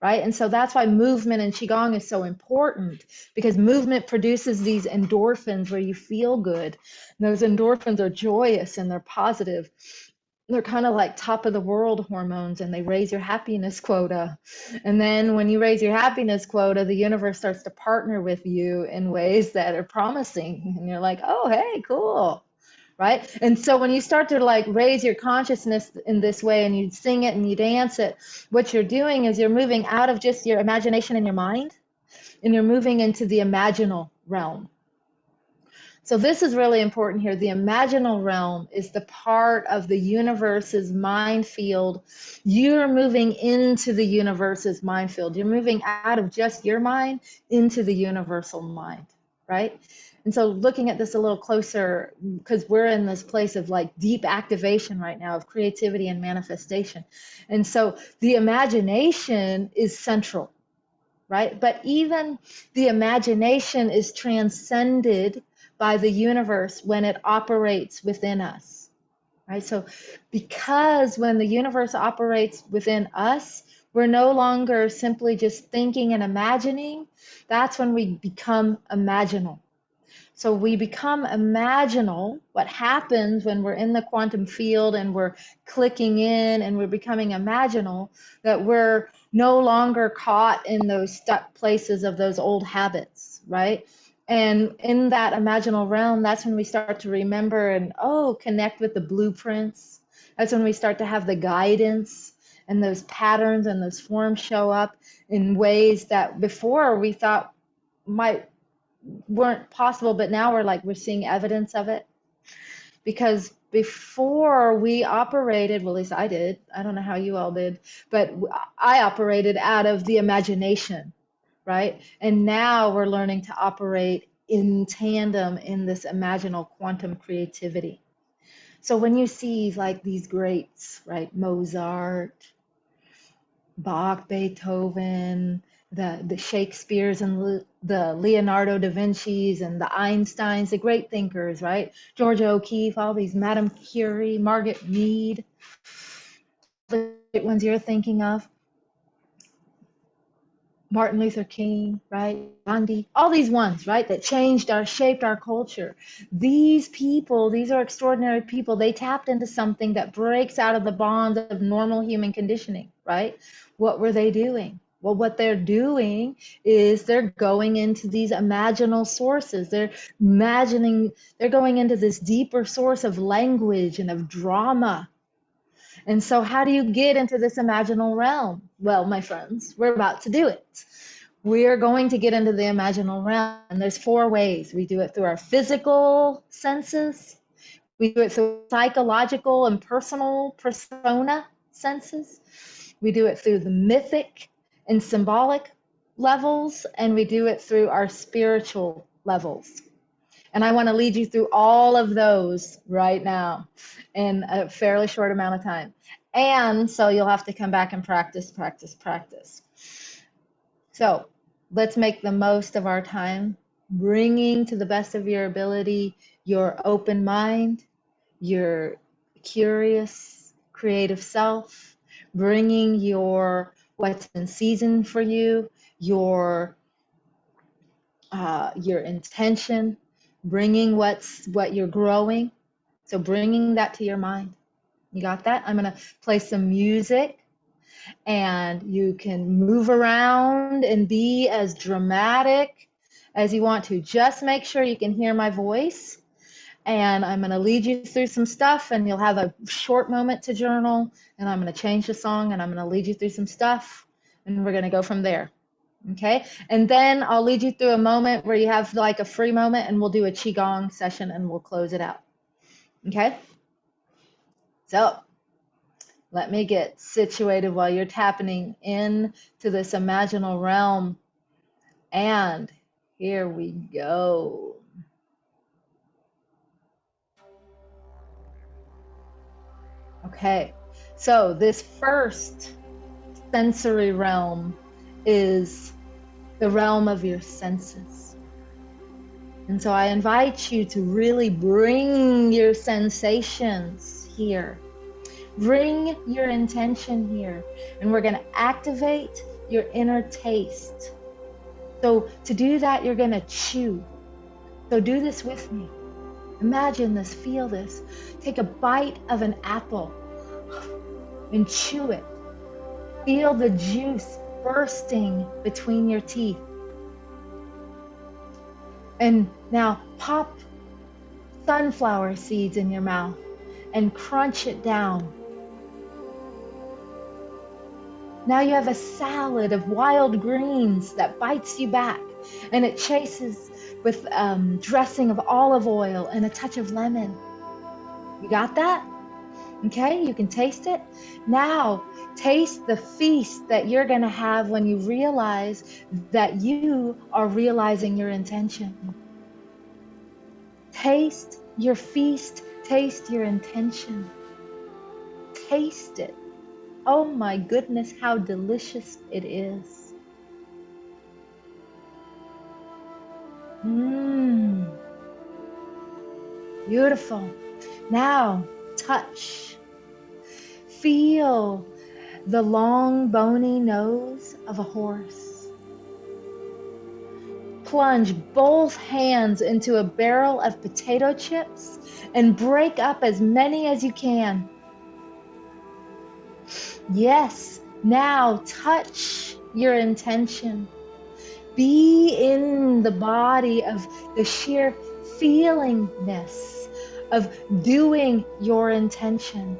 Right? And so that's why movement in Qigong is so important, because movement produces these endorphins where you feel good. And those endorphins are joyous and they're positive. They're kind of like top of the world hormones, and they raise your happiness quota. And then when you raise your happiness quota, the universe starts to partner with you in ways that are promising. And you're like, oh, hey, cool. Right? And so when you start to like raise your consciousness in this way and you sing it and you dance it, what you're doing is you're moving out of just your imagination and your mind, and you're moving into the imaginal realm. So this is really important here. The imaginal realm is the part of the universe's mind field. You're moving into the universe's mind field. You're moving out of just your mind into the universal mind, right? And so looking at this a little closer, because we're in this place of like deep activation right now of creativity and manifestation. And so the imagination is central, right? But even the imagination is transcended by the universe when it operates within us, right? So because when the universe operates within us, we're no longer simply just thinking and imagining. That's when we become imaginal. So we become imaginal. What happens when we're in the quantum field and we're clicking in and we're becoming imaginal, that we're no longer caught in those stuck places of those old habits, right? And in that imaginal realm, that's when we start to remember and, connect with the blueprints. That's when we start to have the guidance, and those patterns and those forms show up in ways that before we thought might weren't possible, but now we're seeing evidence of it. Because before we operated, well, at least I did, I don't know how you all did, but I operated out of the imagination, right? And now we're learning to operate in tandem in this imaginal quantum creativity. So when you see like these greats, right, Mozart, Bach, Beethoven, the Shakespeares and the Leonardo da Vinci's and the Einsteins, the great thinkers, right? Georgia O'Keeffe, all these, Madame Curie, Margaret Mead, the great ones you're thinking of, Martin Luther King, right? Gandhi, all these ones, right, that shaped our culture. These people, these are extraordinary people. They tapped into something that breaks out of the bonds of normal human conditioning, right? What were they doing? Well, what they're doing is they're going into these imaginal sources. They're going into this deeper source of language and of drama. And so how do you get into this imaginal realm? Well, my friends, we're about to do it. We're going to get into the imaginal realm. And there's 4 ways. We do it through our physical senses. We do it through psychological and personal persona senses. We do it through the mythic and symbolic levels. And we do it through our spiritual levels. And I want to lead you through all of those right now in a fairly short amount of time. And so you'll have to come back and practice. So let's make the most of our time, bringing to the best of your ability your open mind, your curious, creative self, bringing your what's in season for you, your intention, bringing what you're growing. So bringing that to your mind. You got that? I'm going to play some music and you can move around and be as dramatic as you want to. Just make sure you can hear my voice. And I'm going to lead you through some stuff and you'll have a short moment to journal. And I'm going to change the song and I'm going to lead you through some stuff. And we're going to go from there. Okay, and then I'll lead you through a moment where you have like a free moment and we'll do a Qigong session and we'll close it out. Okay, so let me get situated while you're tapping into this imaginal realm. And here we go. Okay, so this first sensory realm is the realm of your senses. And so I invite you to really bring your sensations here. Bring your intention here. And we're going to activate your inner taste. So to do that, you're going to chew. So do this with me. Imagine this, feel this. Take a bite of an apple and chew it. Feel the juice bursting between your teeth. And now pop sunflower seeds in your mouth and crunch it down. Now you have a salad of wild greens that bites you back and it chases with dressing of olive oil and a touch of lemon. You got that? Okay, you can taste it. Now, taste the feast that you're going to have when you realize that you are realizing your intention. Taste your feast. Taste your intention. Taste it. Oh my goodness, how delicious it is. Beautiful. Now, touch. Feel the long bony nose of a horse. Plunge both hands into a barrel of potato chips and break up as many as you can. Yes, now touch your intention. Be in the body of the sheer feelingness of doing your intention,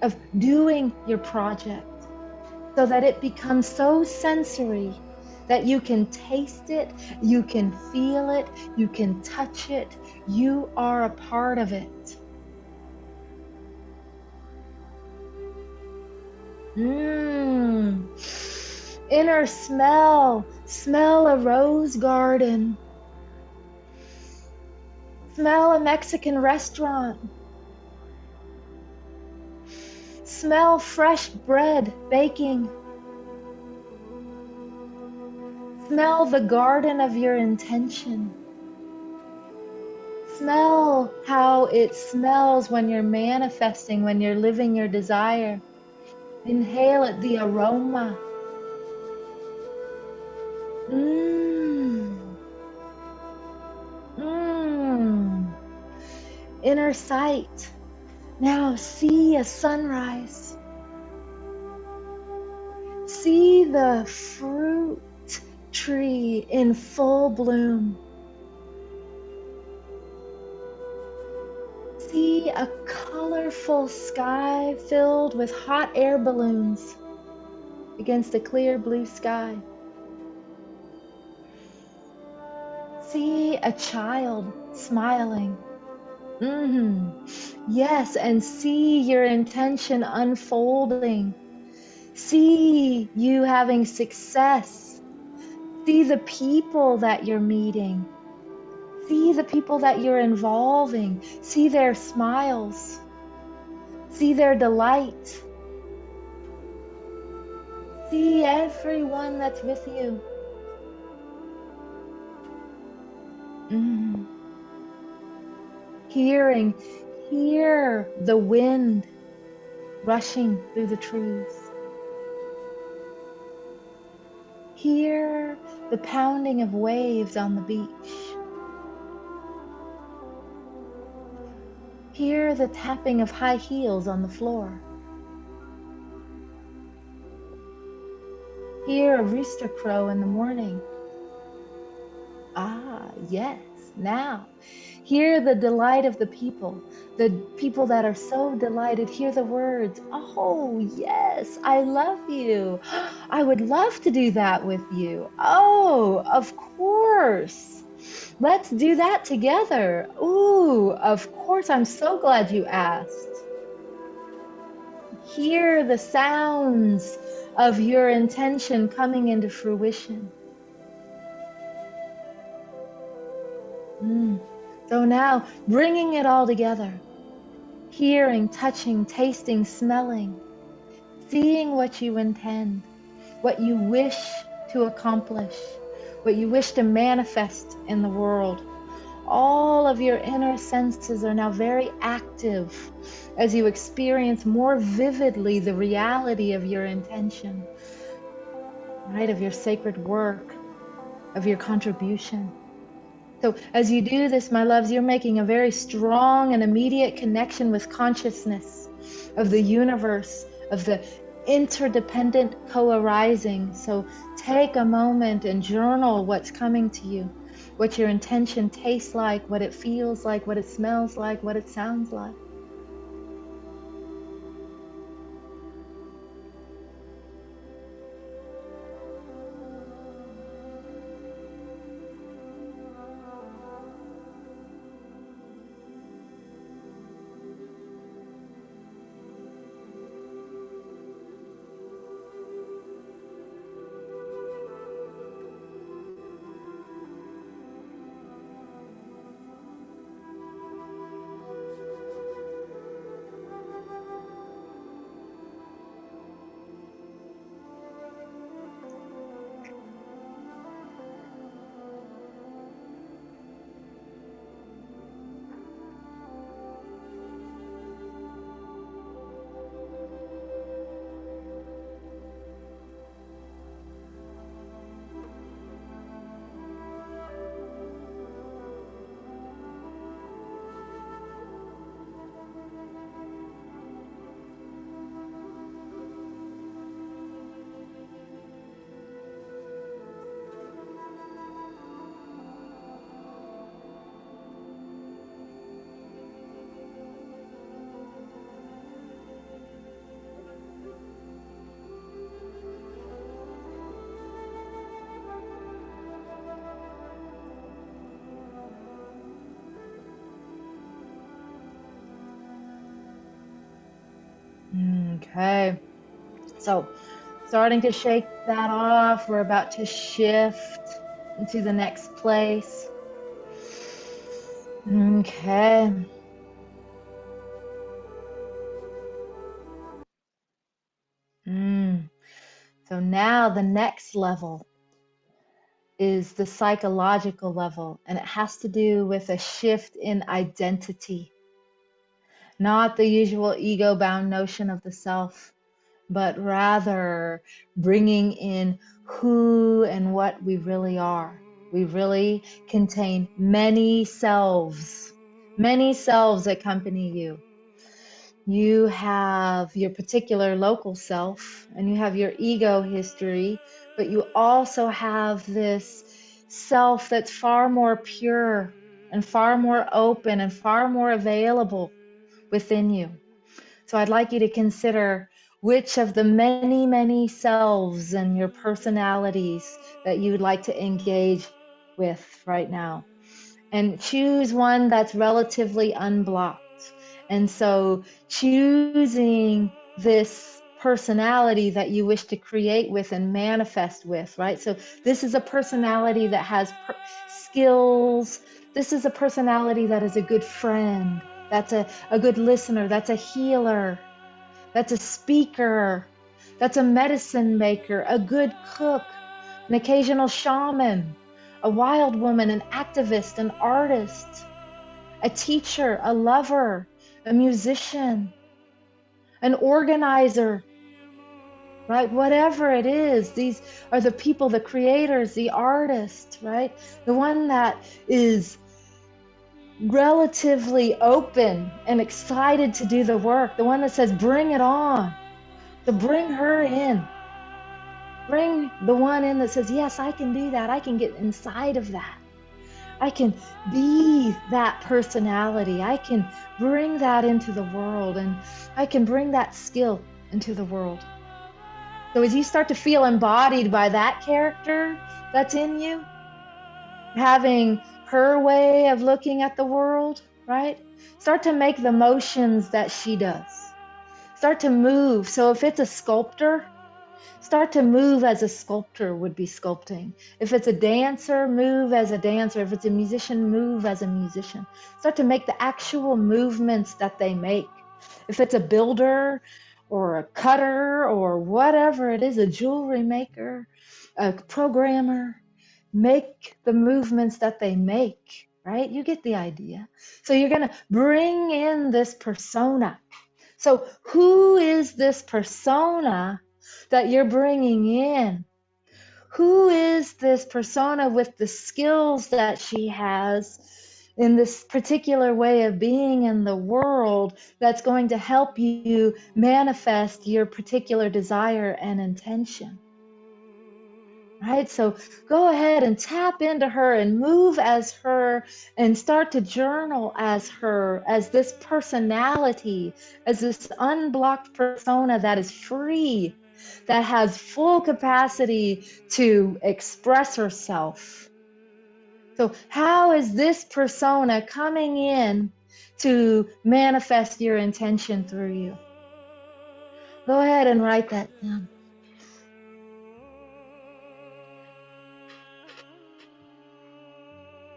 of doing your project, so that it becomes so sensory that you can taste it, you can feel it, you can touch it. You are a part of it. Mmm. Inner smell. Smell a rose garden. Smell a Mexican restaurant. Smell fresh bread baking. Smell the garden of your intention. Smell how it smells when you're manifesting, when you're living your desire. Inhale it, the aroma. Mmm. Mmm. Inner sight. Now see a sunrise. See the fruit tree in full bloom. See a colorful sky filled with hot air balloons against a clear blue sky. See a child smiling. Yes, and see your intention unfolding. See you having success. See the people that you're meeting. See the people that you're involving. See their smiles. See their delight. See everyone that's with you. Hear the wind rushing through the trees. Hear the pounding of waves on the beach. Hear the tapping of high heels on the floor. Hear a rooster crow in the morning. Ah, yes, now. Hear the delight of the people that are so delighted. Hear the words, oh, yes, I love you. I would love to do that with you. Oh, of course. Let's do that together. Ooh, of course, I'm so glad you asked. Hear the sounds of your intention coming into fruition. So now, bringing it all together, hearing, touching, tasting, smelling, seeing what you intend, what you wish to accomplish, what you wish to manifest in the world. All of your inner senses are now very active as you experience more vividly the reality of your intention, right? Of your sacred work, of your contribution. So as you do this, my loves, you're making a very strong and immediate connection with consciousness of the universe, of the interdependent co-arising. So take a moment and journal what's coming to you, what your intention tastes like, what it feels like, what it smells like, what it sounds like. Okay. So starting to shake that off. We're about to shift into the next place. Okay. So now the next level is the psychological level, and it has to do with a shift in identity, not the usual ego-bound notion of the self, but rather bringing in who and what we really are. We really contain many selves. Many selves accompany you. You have your particular local self, and you have your ego history, but you also have this self that's far more pure and far more open and far more available within you. So I'd like you to consider which of the many, many selves and your personalities that you would like to engage with right now. And choose one that's relatively unblocked. And so choosing this personality that you wish to create with and manifest with, right? So this is a personality that has skills. This is a personality that is a good friend. That's a good listener. That's a healer. That's a speaker. That's a medicine maker, a good cook, an occasional shaman, a wild woman, an activist, an artist, a teacher, a lover, a musician, an organizer, right? Whatever it is, these are the people, the creators, the artists, right? The one that is relatively open and excited to do the work, the one that says, bring it on. So bring her in. Bring the one in that says, yes, I can do that. I can get inside of that. I can be that personality. I can bring that into the world, and I can bring that skill into the world. So as you start to feel embodied by that character that's in you, having her way of looking at the world, right? Start to make the motions that she does. Start to move. So if it's a sculptor, start to move as a sculptor would be sculpting. If it's a dancer, move as a dancer. If it's a musician, move as a musician. Start to make the actual movements that they make. If it's a builder or a cutter or whatever it is, a jewelry maker, a programmer, make the movements that they make, right? You get the idea. So you're going to bring in this persona. So who is this persona that you're bringing in? Who is this persona with the skills that she has in this particular way of being in the world that's going to help you manifest your particular desire and intention? Right? So go ahead and tap into her and move as her and start to journal as her, as this personality, as this unblocked persona that is free, that has full capacity to express herself. So how is this persona coming in to manifest your intention through you? Go ahead and write that down.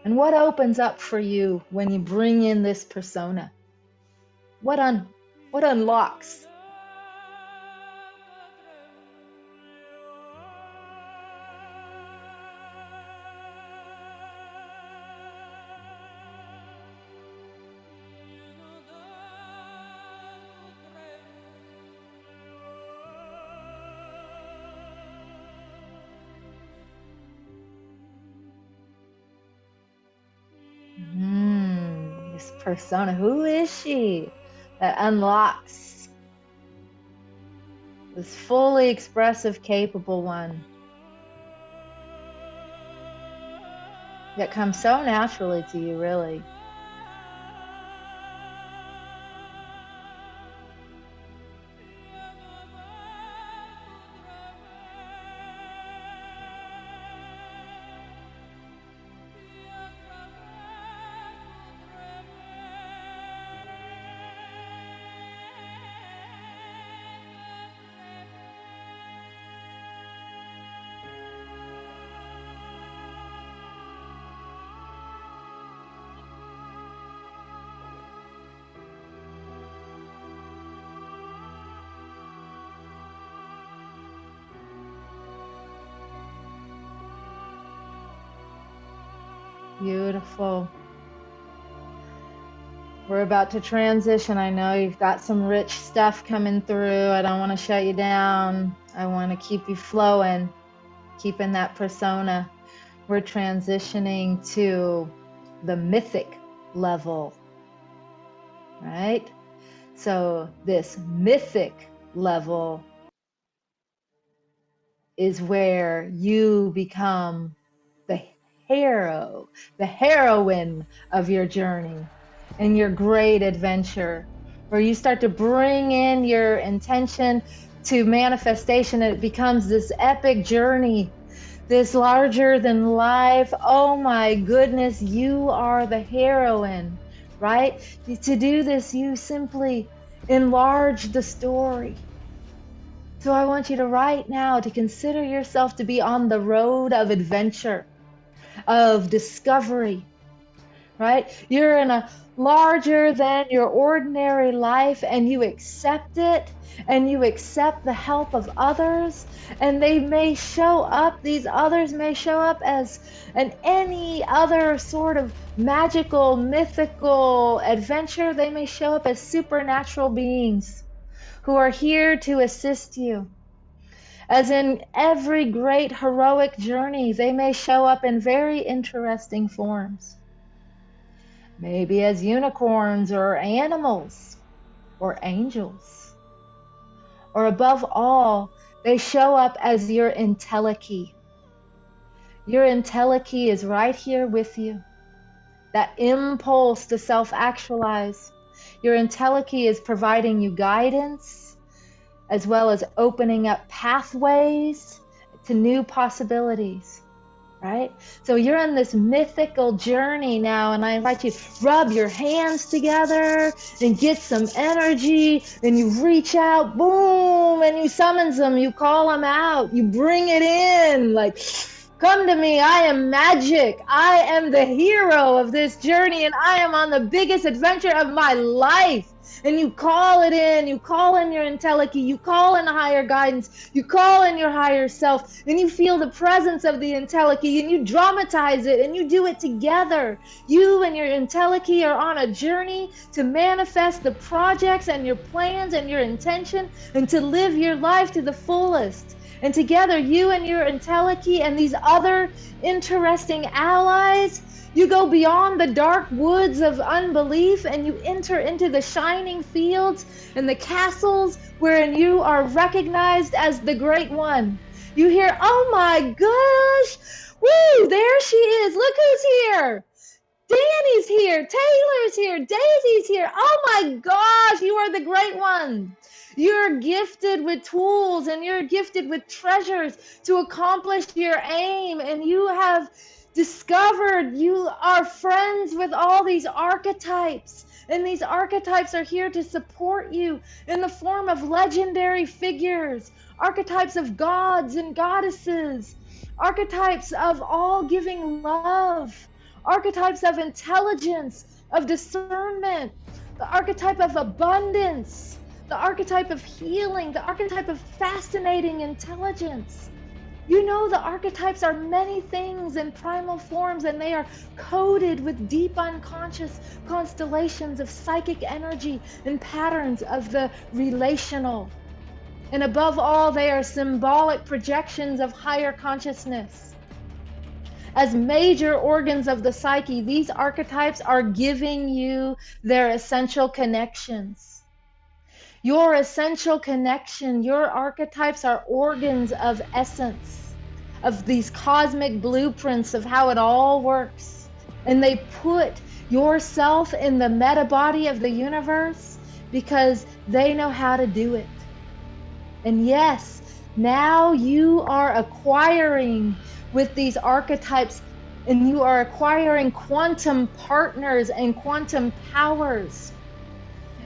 And what opens up for you when you bring in this persona? What unlocks? This persona, who is she that unlocks this fully expressive, capable one that comes so naturally to you, really? Beautiful. We're about to transition. I know you've got some rich stuff coming through. I don't want to shut you down. I want to keep you flowing, keeping that persona. We're transitioning to the mythic level, right? So this mythic level is where you become the hero, the heroine of your journey and your great adventure, where you start to bring in your intention to manifestation, and it becomes this epic journey, this larger than life. Oh my goodness, you are the heroine, right? To do this, you simply enlarge the story. So I want you to right now to consider yourself to be on the road of adventure, of discovery, right? You're in a larger than your ordinary life, and you accept it, and you accept the help of others, and they may show up, these others may show up as any other sort of magical, mythical adventure. They may show up as supernatural beings who are here to assist you. As in every great heroic journey, they may show up in very interesting forms. Maybe as unicorns or animals or angels. Or above all, they show up as your entelechy. Your entelechy is right here with you. That impulse to self-actualize. Your entelechy is providing you guidance, as well as opening up pathways to new possibilities, right? So you're on this mythical journey now, and I invite you to rub your hands together and get some energy, and you reach out, boom, and you summons them, you call them out, you bring it in, like, come to me, I am magic, I am the hero of this journey, and I am on the biggest adventure of my life. And you call it in, you call in your entelechy, you call in higher guidance, you call in your higher self, and you feel the presence of the entelechy, and you dramatize it, and you do it together. You and your entelechy are on a journey to manifest the projects and your plans and your intention, and to live your life to the fullest. And together, you and your entelechy and these other interesting allies, you go beyond the dark woods of unbelief, and you enter into the shining fields and the castles wherein you are recognized as the Great One. You hear, oh my gosh, woo, there she is, look who's here. Danny's here, Taylor's here, Daisy's here. Oh my gosh, you are the Great One. You're gifted with tools, and you're gifted with treasures to accomplish your aim, and you have discovered you are friends with all these archetypes, and these archetypes are here to support you in the form of legendary figures, archetypes of gods and goddesses, archetypes of all giving love, archetypes of intelligence, of discernment, the archetype of abundance, the archetype of healing, the archetype of fascinating intelligence. You know, the archetypes are many things in primal forms, and they are coded with deep unconscious constellations of psychic energy and patterns of the relational. And above all, they are symbolic projections of higher consciousness. As major organs of the psyche, these archetypes are giving you their essential connections. Your essential connection, your archetypes are organs of essence, of these cosmic blueprints of how it all works. And they put yourself in the meta body of the universe because they know how to do it. And yes, now you are acquiring with these archetypes, and you are acquiring quantum partners and quantum powers.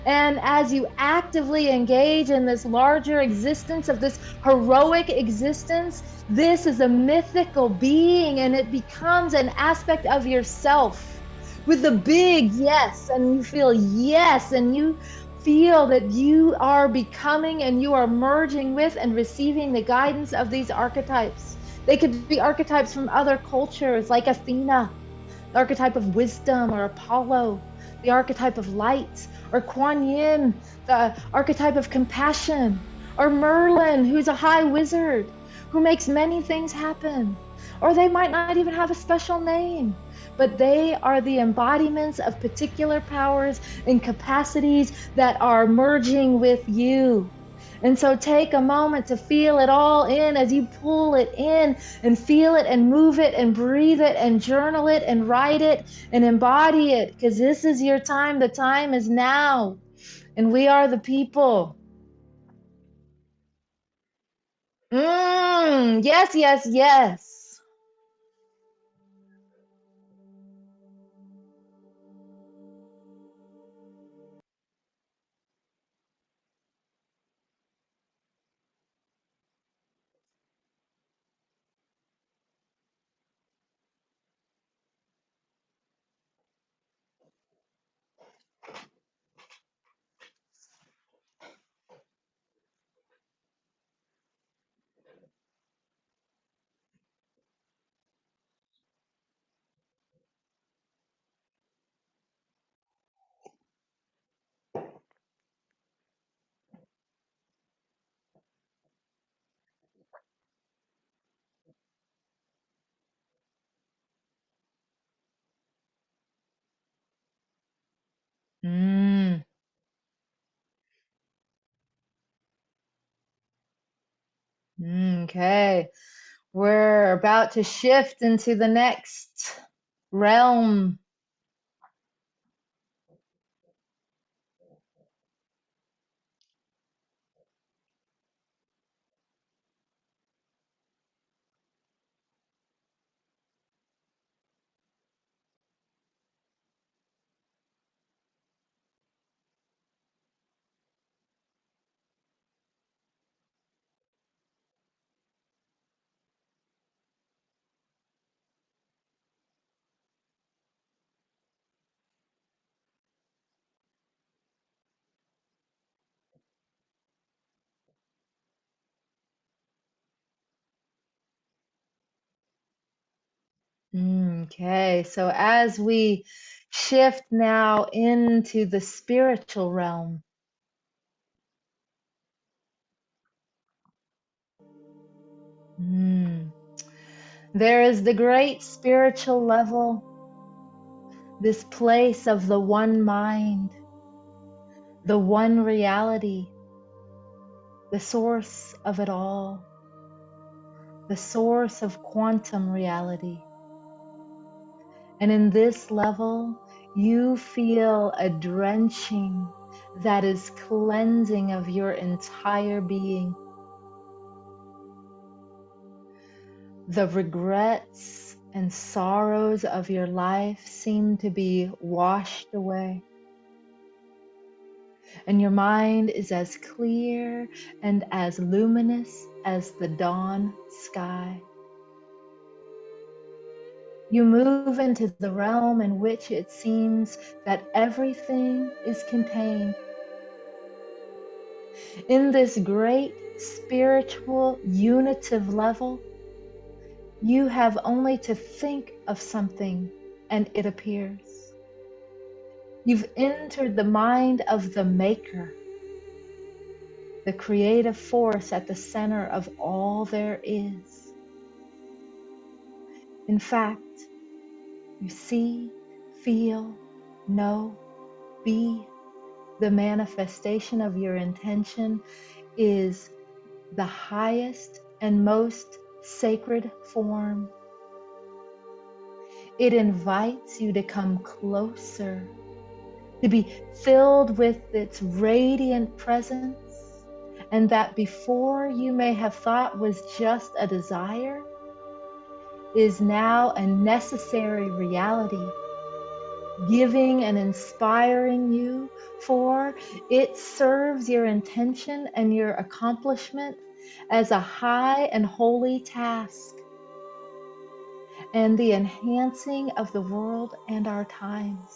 And as you actively engage in this larger existence, of this heroic existence, this is a mythical being, and it becomes an aspect of yourself with a big yes, and you feel yes, and you feel that you are becoming and you are merging with and receiving the guidance of these archetypes. They could be archetypes from other cultures, like Athena, the archetype of wisdom, or Apollo, the archetype of light, or Kuan Yin, the archetype of compassion, or Merlin, who's a high wizard who makes many things happen. Or they might not even have a special name, but they are the embodiments of particular powers and capacities that are merging with you. And so take a moment to feel it all in as you pull it in and feel it and move it and breathe it and journal it and write it and embody it, because this is your time. The time is now, and we are the people. Yes, yes, yes. Mm, okay. We're about to shift into the next realm. Okay, so as we shift now into the spiritual realm, there is the great spiritual level, this place of the one mind, the one reality, the source of it all, the source of quantum reality. And in this level, you feel a drenching that is cleansing of your entire being. The regrets and sorrows of your life seem to be washed away. And your mind is as clear and as luminous as the dawn sky. You move into the realm in which it seems that everything is contained. In this great spiritual unitive level, you have only to think of something and it appears. You've entered the mind of the maker, the creative force at the center of all there is. In fact, you see, feel, know, be. The manifestation of your intention is the highest and most sacred form. It invites you to come closer, to be filled with its radiant presence, and that before you may have thought was just a desire, is now a necessary reality, giving and inspiring you, for it serves your intention and your accomplishment as a high and holy task, and the enhancing of the world and our times.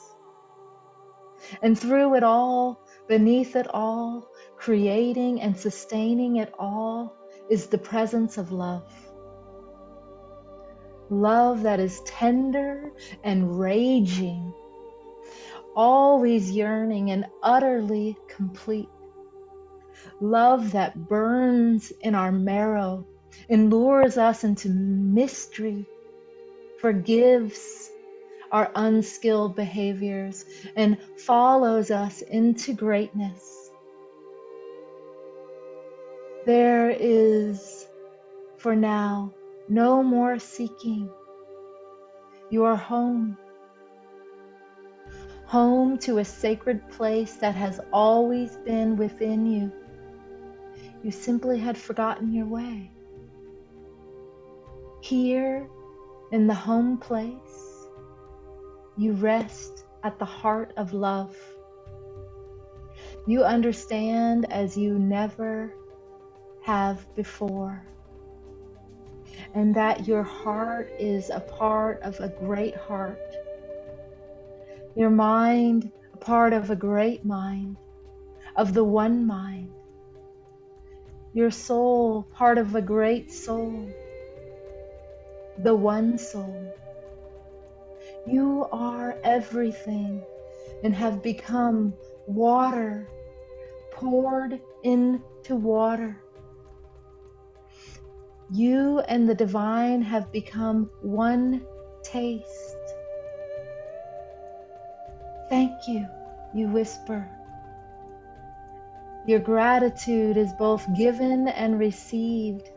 And through it all, beneath it all, creating and sustaining it all, is the presence of love. Love that is tender and raging, always yearning and utterly complete. Love that burns in our marrow and lures us into mystery, forgives our unskilled behaviors, and follows us into greatness. There is, for now, no more seeking. You are home. Home to a sacred place that has always been within you. You simply had forgotten your way. Here in the home place, you rest at the heart of love. You understand as you never have before, and that your heart is a part of a great heart. Your mind, a part of a great mind, of the one mind. Your soul, part of a great soul, the one soul. You are everything and have become water, poured into water. You and the divine have become one taste. Thank you, you whisper. Your gratitude is both given and received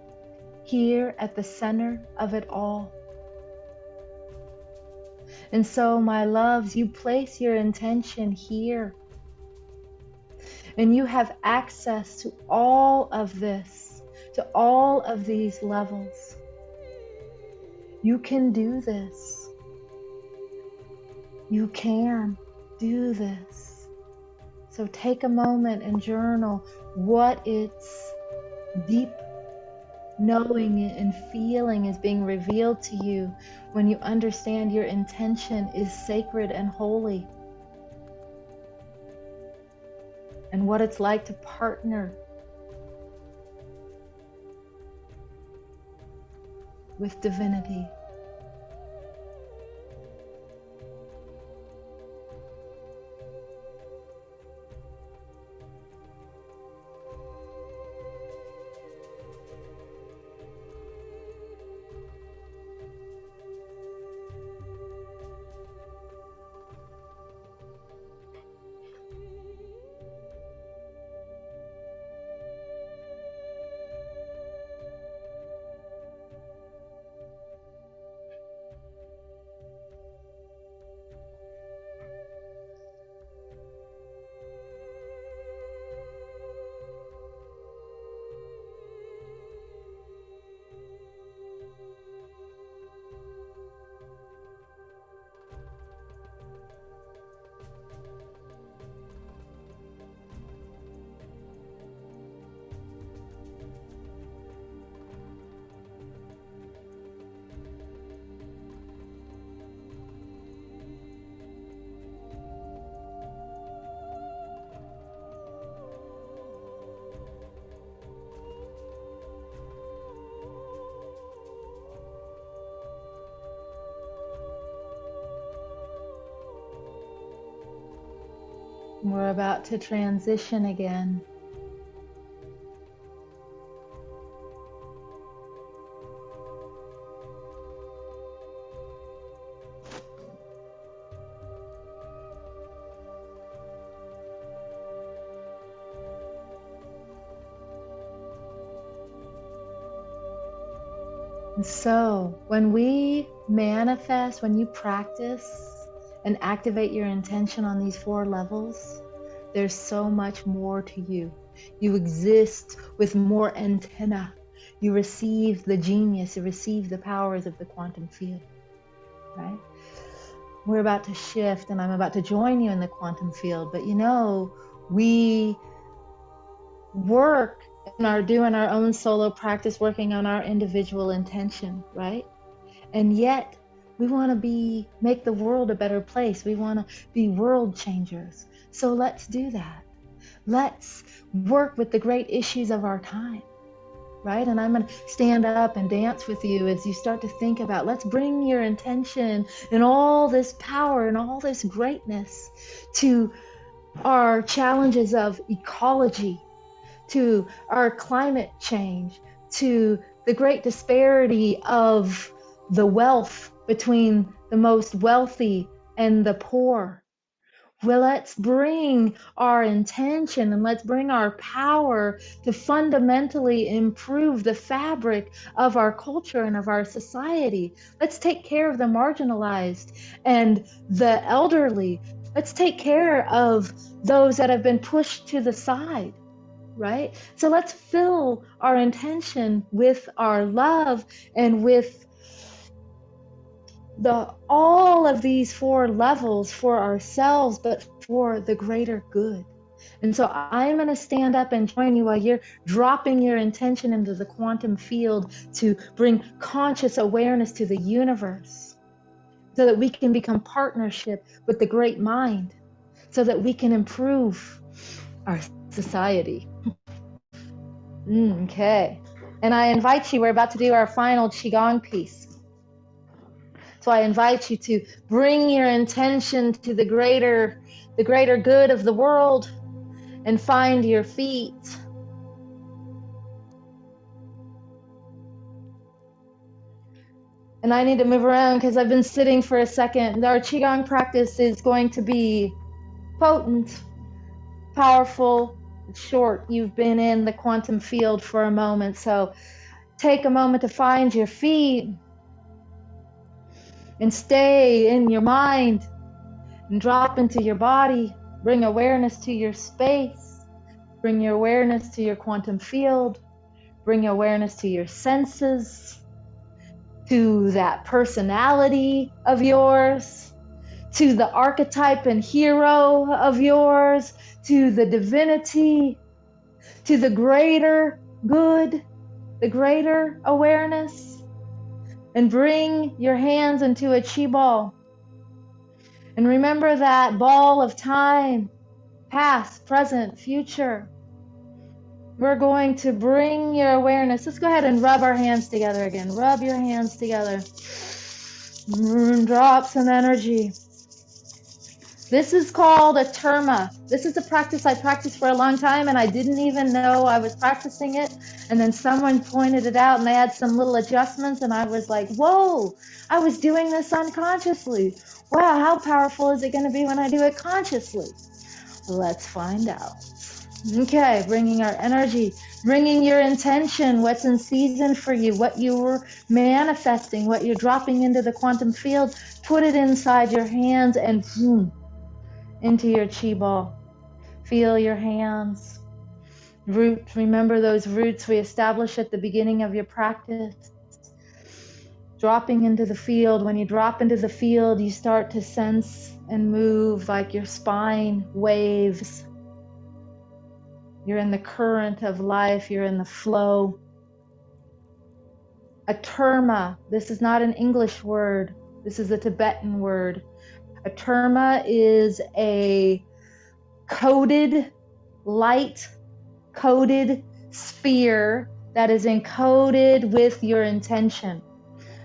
here at the center of it all. And so, my loves, you place your intention here, and you have access to all of this, to all of these levels. You can do this. You can do this. So take a moment and journal what its deep knowing and feeling is being revealed to you when you understand your intention is sacred and holy, and what it's like to partner with divinity. We're about to transition again. And so, when we manifest, when you practice and activate your intention on these 4 levels, there's so much more to you. You exist with more antenna. You receive the genius, you receive the powers of the quantum field, right? We're about to shift, and I'm about to join you in the quantum field, but you know, we work and are doing our own solo practice, working on our individual intention, right? And yet we want to make the world a better place. We want to be world changers. So let's do that. Let's work with the great issues of our time, right? And I'm going to stand up and dance with you as you start to think about, let's bring your intention and all this power and all this greatness to our challenges of ecology, to our climate change, to the great disparity of the wealth between the most wealthy and the poor. Well, let's bring our intention and let's bring our power to fundamentally improve the fabric of our culture and of our society. Let's take care of the marginalized and the elderly. Let's take care of those that have been pushed to the side, right? So let's fill our intention with our love and with all of these 4 levels for ourselves, but for the greater good. And so I'm going to stand up and join you while you're dropping your intention into the quantum field to bring conscious awareness to the universe so that we can become partnership with the great mind, so that we can improve our society. Okay. And I invite you, we're about to do our final Qigong piece. So I invite you to bring your intention to the greater good of the world and find your feet. And I need to move around because I've been sitting for a second. Our Qigong practice is going to be potent, powerful, short. You've been in the quantum field for a moment, so take a moment to find your feet and stay in your mind and drop into your body. Bring awareness to your space. Bring your awareness to your quantum field. Bring awareness to your senses, to that personality of yours, to the archetype and hero of yours, to the divinity, to the greater good, the greater awareness. And bring your hands into a chi ball. And remember that ball of time, past, present, future. We're going to bring your awareness. Let's go ahead and rub our hands together again. Rub your hands together. Drop some energy. This is called a terma. This is a practice I practiced for a long time, and I didn't even know I was practicing it. And then someone pointed it out, and they had some little adjustments, and I was like, whoa, I was doing this unconsciously. Wow, how powerful is it going to be when I do it consciously? Let's find out. Okay, bringing our energy, bringing your intention, what's in season for you, what you were manifesting, what you're dropping into the quantum field, put it inside your hands and into your chi ball. Feel your hands. Roots, remember those roots we established at the beginning of your practice. Dropping into the field. When you drop into the field, you start to sense and move like your spine waves. You're in the current of life. You're in the flow. A terma. This is not an English word. This is a Tibetan word. A terma is a coded, light-coded sphere that is encoded with your intention.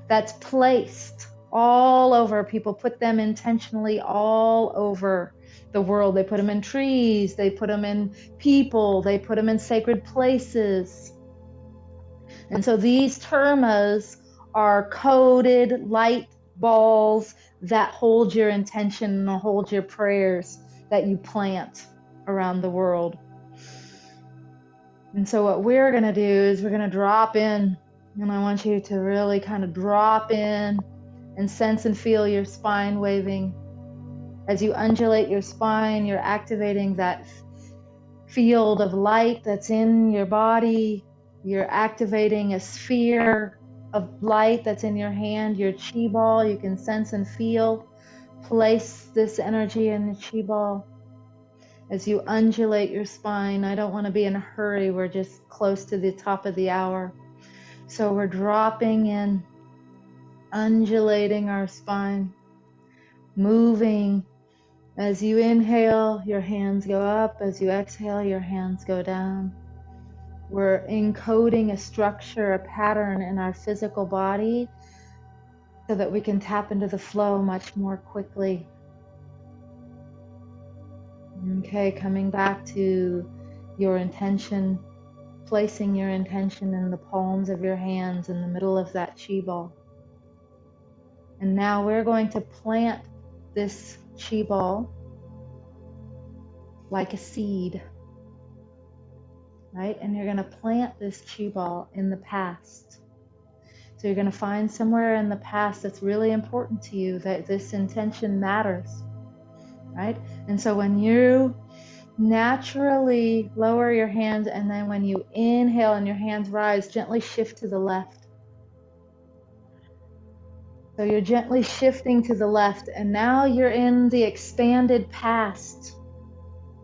That's placed all over. People put them intentionally all over the world. They put them in trees. They put them in people. They put them in sacred places. And so these termas are coded light balls that hold your intention and hold your prayers that you plant around the world. And so what we're going to do is we're going to drop in, and I want you to really kind of drop in and sense and feel your spine waving. As you undulate your spine, you're activating that field of light that's in your body. You're activating a sphere of light that's in your hand, your chi ball. You can sense and feel. Place this energy in the chi ball. As you undulate your spine, I don't want to be in a hurry. We're just close to the top of the hour. So we're dropping in, undulating our spine, moving. As you inhale, your hands go up. As you exhale, your hands go down. We're encoding a structure, a pattern in our physical body so that we can tap into the flow much more quickly. Okay, coming back to your intention, placing your intention in the palms of your hands in the middle of that chi ball. And now we're going to plant this chi ball like a seed, right? And you're going to plant this chi ball in the past. So you're going to find somewhere in the past that's really important to you, that this intention matters, right? And so when you naturally lower your hands, and then when you inhale and your hands rise, gently shift to the left. So you're gently shifting to the left, and now you're in the expanded past,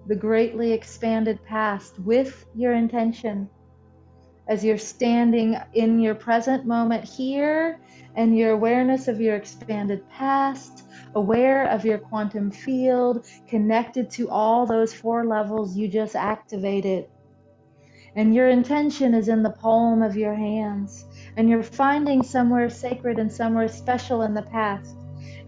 the greatly expanded past with your intention, as you're standing in your present moment here and your awareness of your expanded past, aware of your quantum field, connected to all those 4 levels you just activated. And your intention is in the palm of your hands, and you're finding somewhere sacred and somewhere special in the past.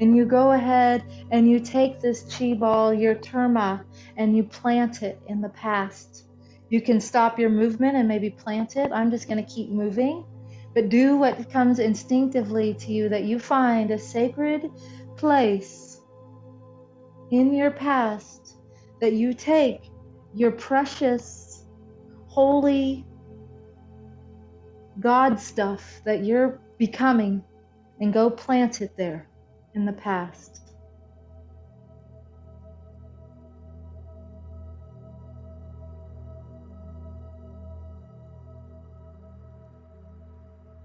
And you go ahead and you take this chi ball, your terma, and you plant it in the past. You can stop your movement and maybe plant it. I'm just going to keep moving, but do what comes instinctively to you, that you find a sacred place in your past, that you take your precious holy God stuff that you're becoming and go plant it there in the past.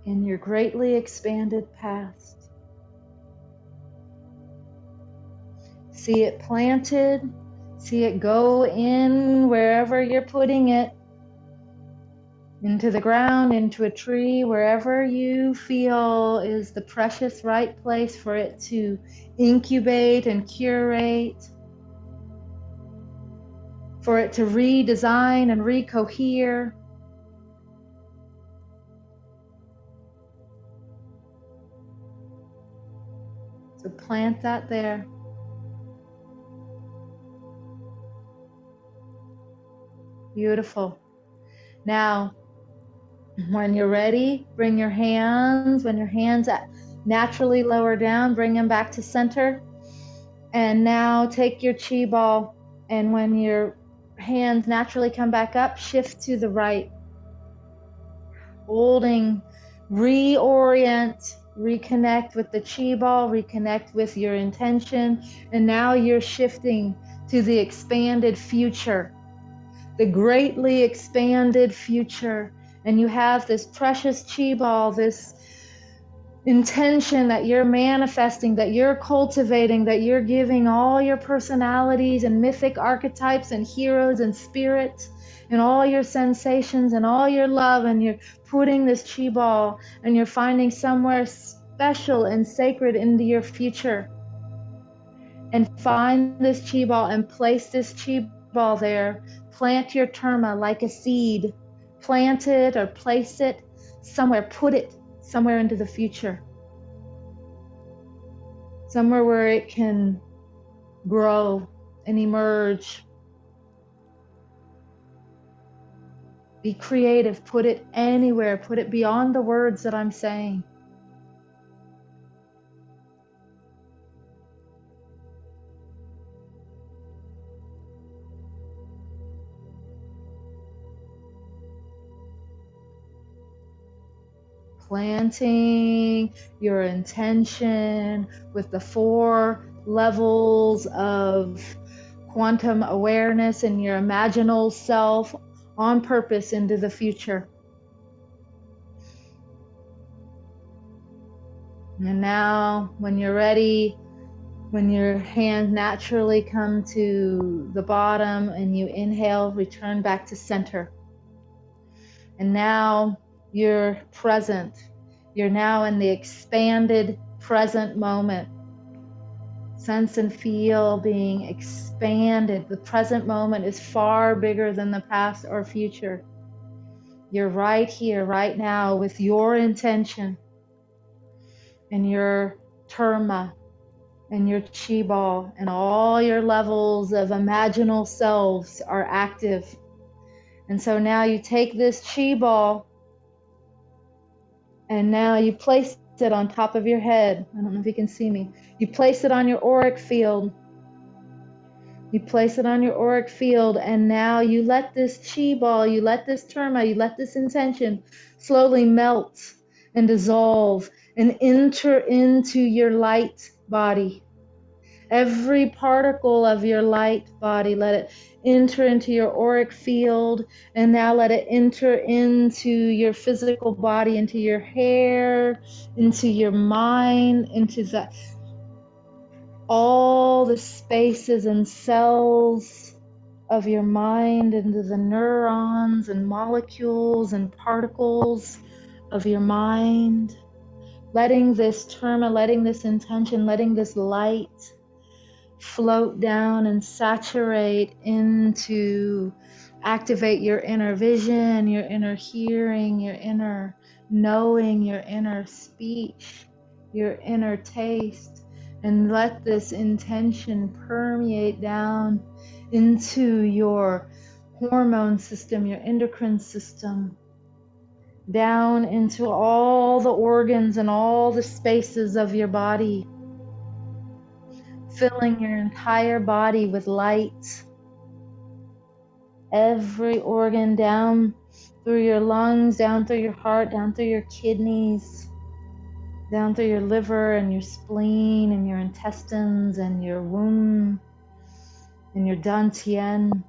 In your greatly expanded past. See it planted, see it go in wherever you're putting it, into the ground, into a tree, wherever you feel is the precious right place for it to incubate and curate, for it to redesign and recohere. So plant that there. Beautiful. Now, when you're ready, bring your hands, when your hands naturally lower down, bring them back to center. And now take your chi ball, and when your hands naturally come back up, shift to the right. Holding, reorient, reconnect with the chi ball, reconnect with your intention, and now you're shifting to the expanded future, the greatly expanded future. And you have this precious chi ball, this intention that you're manifesting, that you're cultivating, that you're giving all your personalities and mythic archetypes and heroes and spirits and all your sensations and all your love, and you're putting this chi ball and you're finding somewhere special and sacred into your future. And find this chi ball and place this chi ball there. Plant your terma like a seed. Plant it or place it somewhere, put it somewhere into the future. Somewhere where it can grow and emerge. Be creative, put it anywhere, put it beyond the words that I'm saying. Planting your intention with the 4 levels of quantum awareness in your imaginal self on purpose into the future. And now, when you're ready, when your hands naturally come to the bottom and you inhale, return back to center. And now you're present. You're now in the expanded present moment. Sense and feel being expanded. The present moment is far bigger than the past or future. You're right here, right now, with your intention and your terma and your chi ball, and all your levels of imaginal selves are active. And so now you take this chi ball and now you place it on top of your head. I don't know if you can see me. You place it on your auric field. You place it on your auric field, and now you let this chi ball, you let this terma, you let this intention slowly melt and dissolve and enter into your light body. Every particle of your light body, let it enter into your auric field, and now let it enter into your physical body, into your hair, into your mind, into all the spaces and cells of your mind, into the neurons and molecules and particles of your mind. Letting this terma, letting this intention, letting this light float down and saturate into, activate your inner vision, your inner hearing, your inner knowing, your inner speech, your inner taste, and let this intention permeate down into your hormone system, your endocrine system, down into all the organs and all the spaces of your body, filling your entire body with light. Every organ, down through your lungs, down through your heart, down through your kidneys, down through your liver and your spleen and your intestines and your womb and your dantian.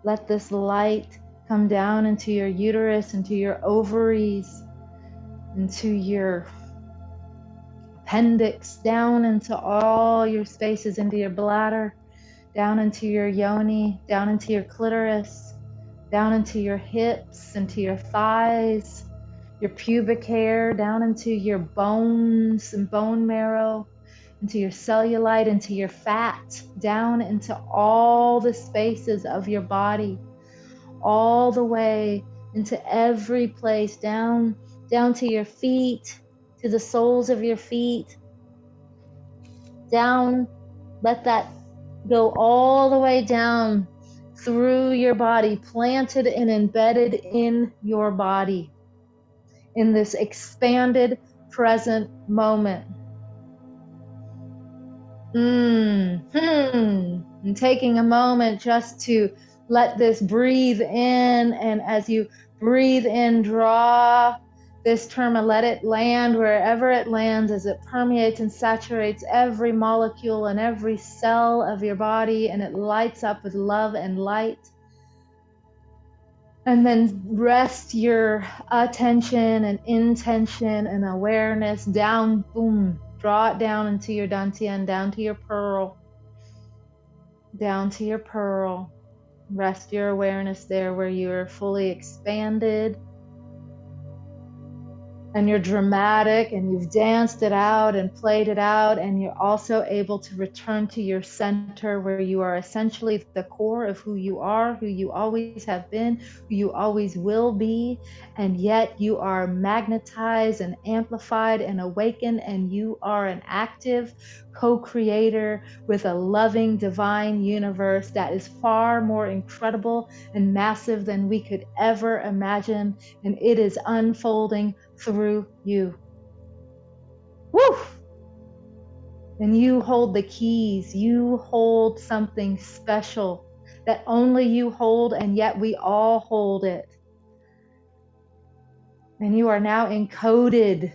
Let this light come down into your uterus, into your ovaries, into your appendix, down into all your spaces, into your bladder, down into your yoni, down into your clitoris, down into your hips, into your thighs, your pubic hair, down into your bones and bone marrow, into your cellulite, into your fat, down into all the spaces of your body, all the way into every place, down to your feet, to the soles of your feet, down. Let that go all the way down through your body, planted and embedded in your body, in this expanded present moment. And taking a moment just to let this breathe in, and as you breathe in, draw this terma, let it land wherever it lands as it permeates and saturates every molecule and every cell of your body, and it lights up with love and light. And then rest your attention and intention and awareness down, boom, draw it down into your dantian, down to your pearl, down to your pearl. Rest your awareness there where you're fully expanded and you're dramatic and you've danced it out and played it out, and you're also able to return to your center where you are essentially the core of who you are, who you always have been, who you always will be, and yet you are magnetized and amplified and awakened, and you are an active co-creator with a loving divine universe that is far more incredible and massive than we could ever imagine, and it is unfolding through you. Woo! And you hold the keys. You hold something special that only you hold, and yet we all hold it. And you are now encoded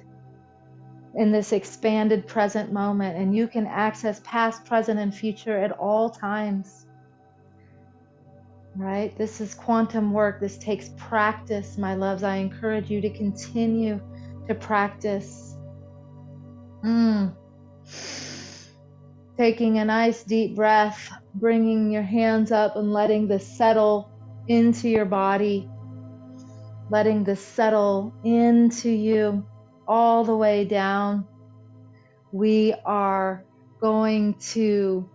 in this expanded present moment, and you can access past, present, and future at all times. Right? This is quantum work. This takes practice, my loves. I encourage you to continue to practice. Taking a nice deep breath, bringing your hands up and letting this settle into your body, letting this settle into you all the way down. We are going to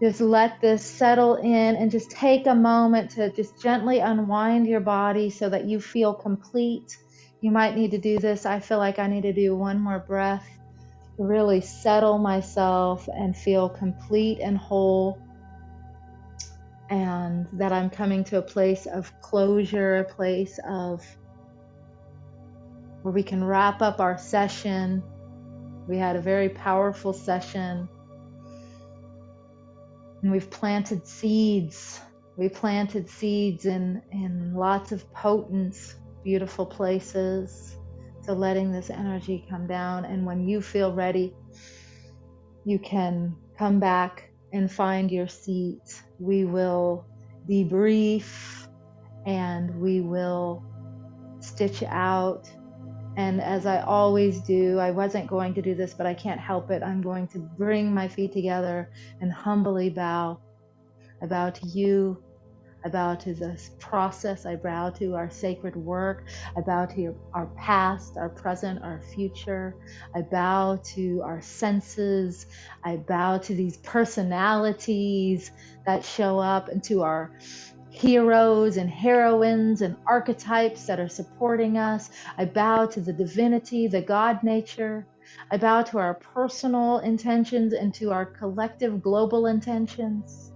Just let this settle in and just take a moment to just gently unwind your body so that you feel complete. You might need to do this. I feel like I need to do one more breath to really settle myself and feel complete and whole, and that I'm coming to a place of closure, a place of where we can wrap up our session. We had a very powerful session, and we've planted seeds. We planted seeds in lots of potent, beautiful places. So letting this energy come down, and when you feel ready, you can come back and find your seat. We will debrief and we will stitch out. And as I always do, I wasn't going to do this, but I can't help it. I'm going to bring my feet together and humbly bow. I bow to you. I bow to this process. I bow to our sacred work. I bow to our past, our present, our future. I bow to our senses. I bow to these personalities that show up, and to our heroes and heroines and archetypes that are supporting us. I bow to the divinity, the God nature. I bow to our personal intentions and to our collective global intentions.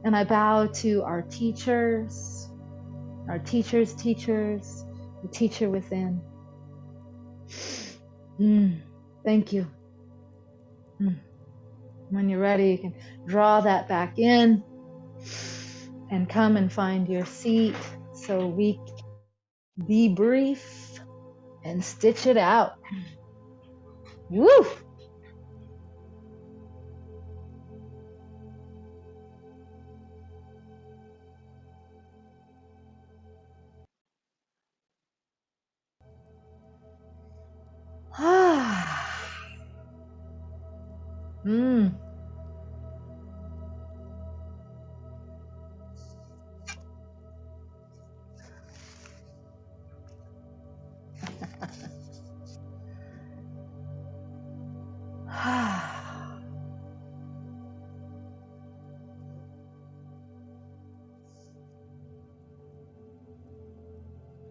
And I bow to our teachers, the teacher within. Thank you. When you're ready, you can draw that back in and come and find your seat so we debrief and stitch it out. Woo!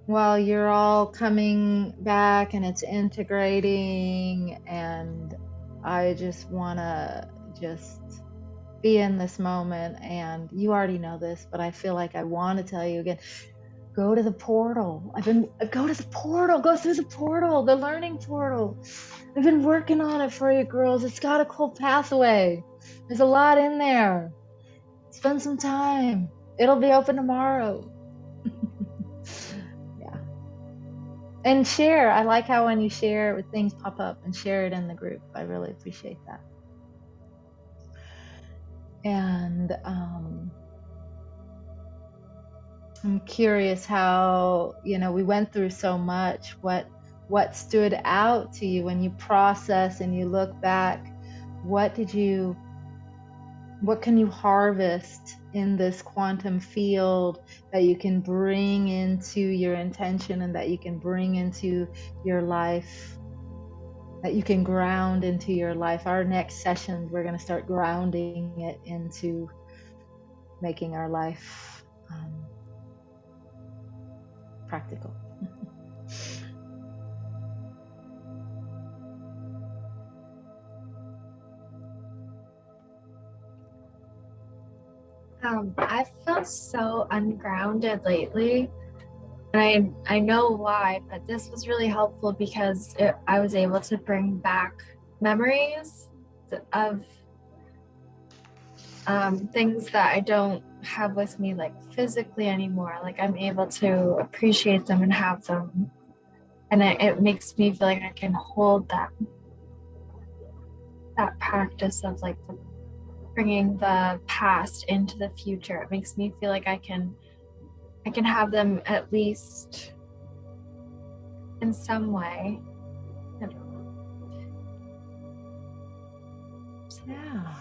While you're all coming back and it's integrating, and I just want to just be in this moment, and you already know this, but I feel like I want to tell you again, go to the portal. Go to the portal, go through the portal, the learning portal. I've been working on it for you girls. It's got a cool pathway. There's a lot in there. Spend some time. It'll be open tomorrow. Yeah. And share. I like how when you share, things pop up, and share it in the group. I really appreciate that. And I'm curious how, we went through so much. What stood out to you when you process and you look back? What can you harvest in this quantum field that you can bring into your intention, and that you can bring into your life, that you can ground into your life? Our next session, we're going to start grounding it into making our life practical. I felt so ungrounded lately, and I know why, but this was really helpful because I was able to bring back memories of things that I don't have with me, like physically anymore. Like I'm able to appreciate them and have them, and it makes me feel like I can hold that practice of like bringing the past into the future. It makes me feel like I can have them at least in some way. Yeah,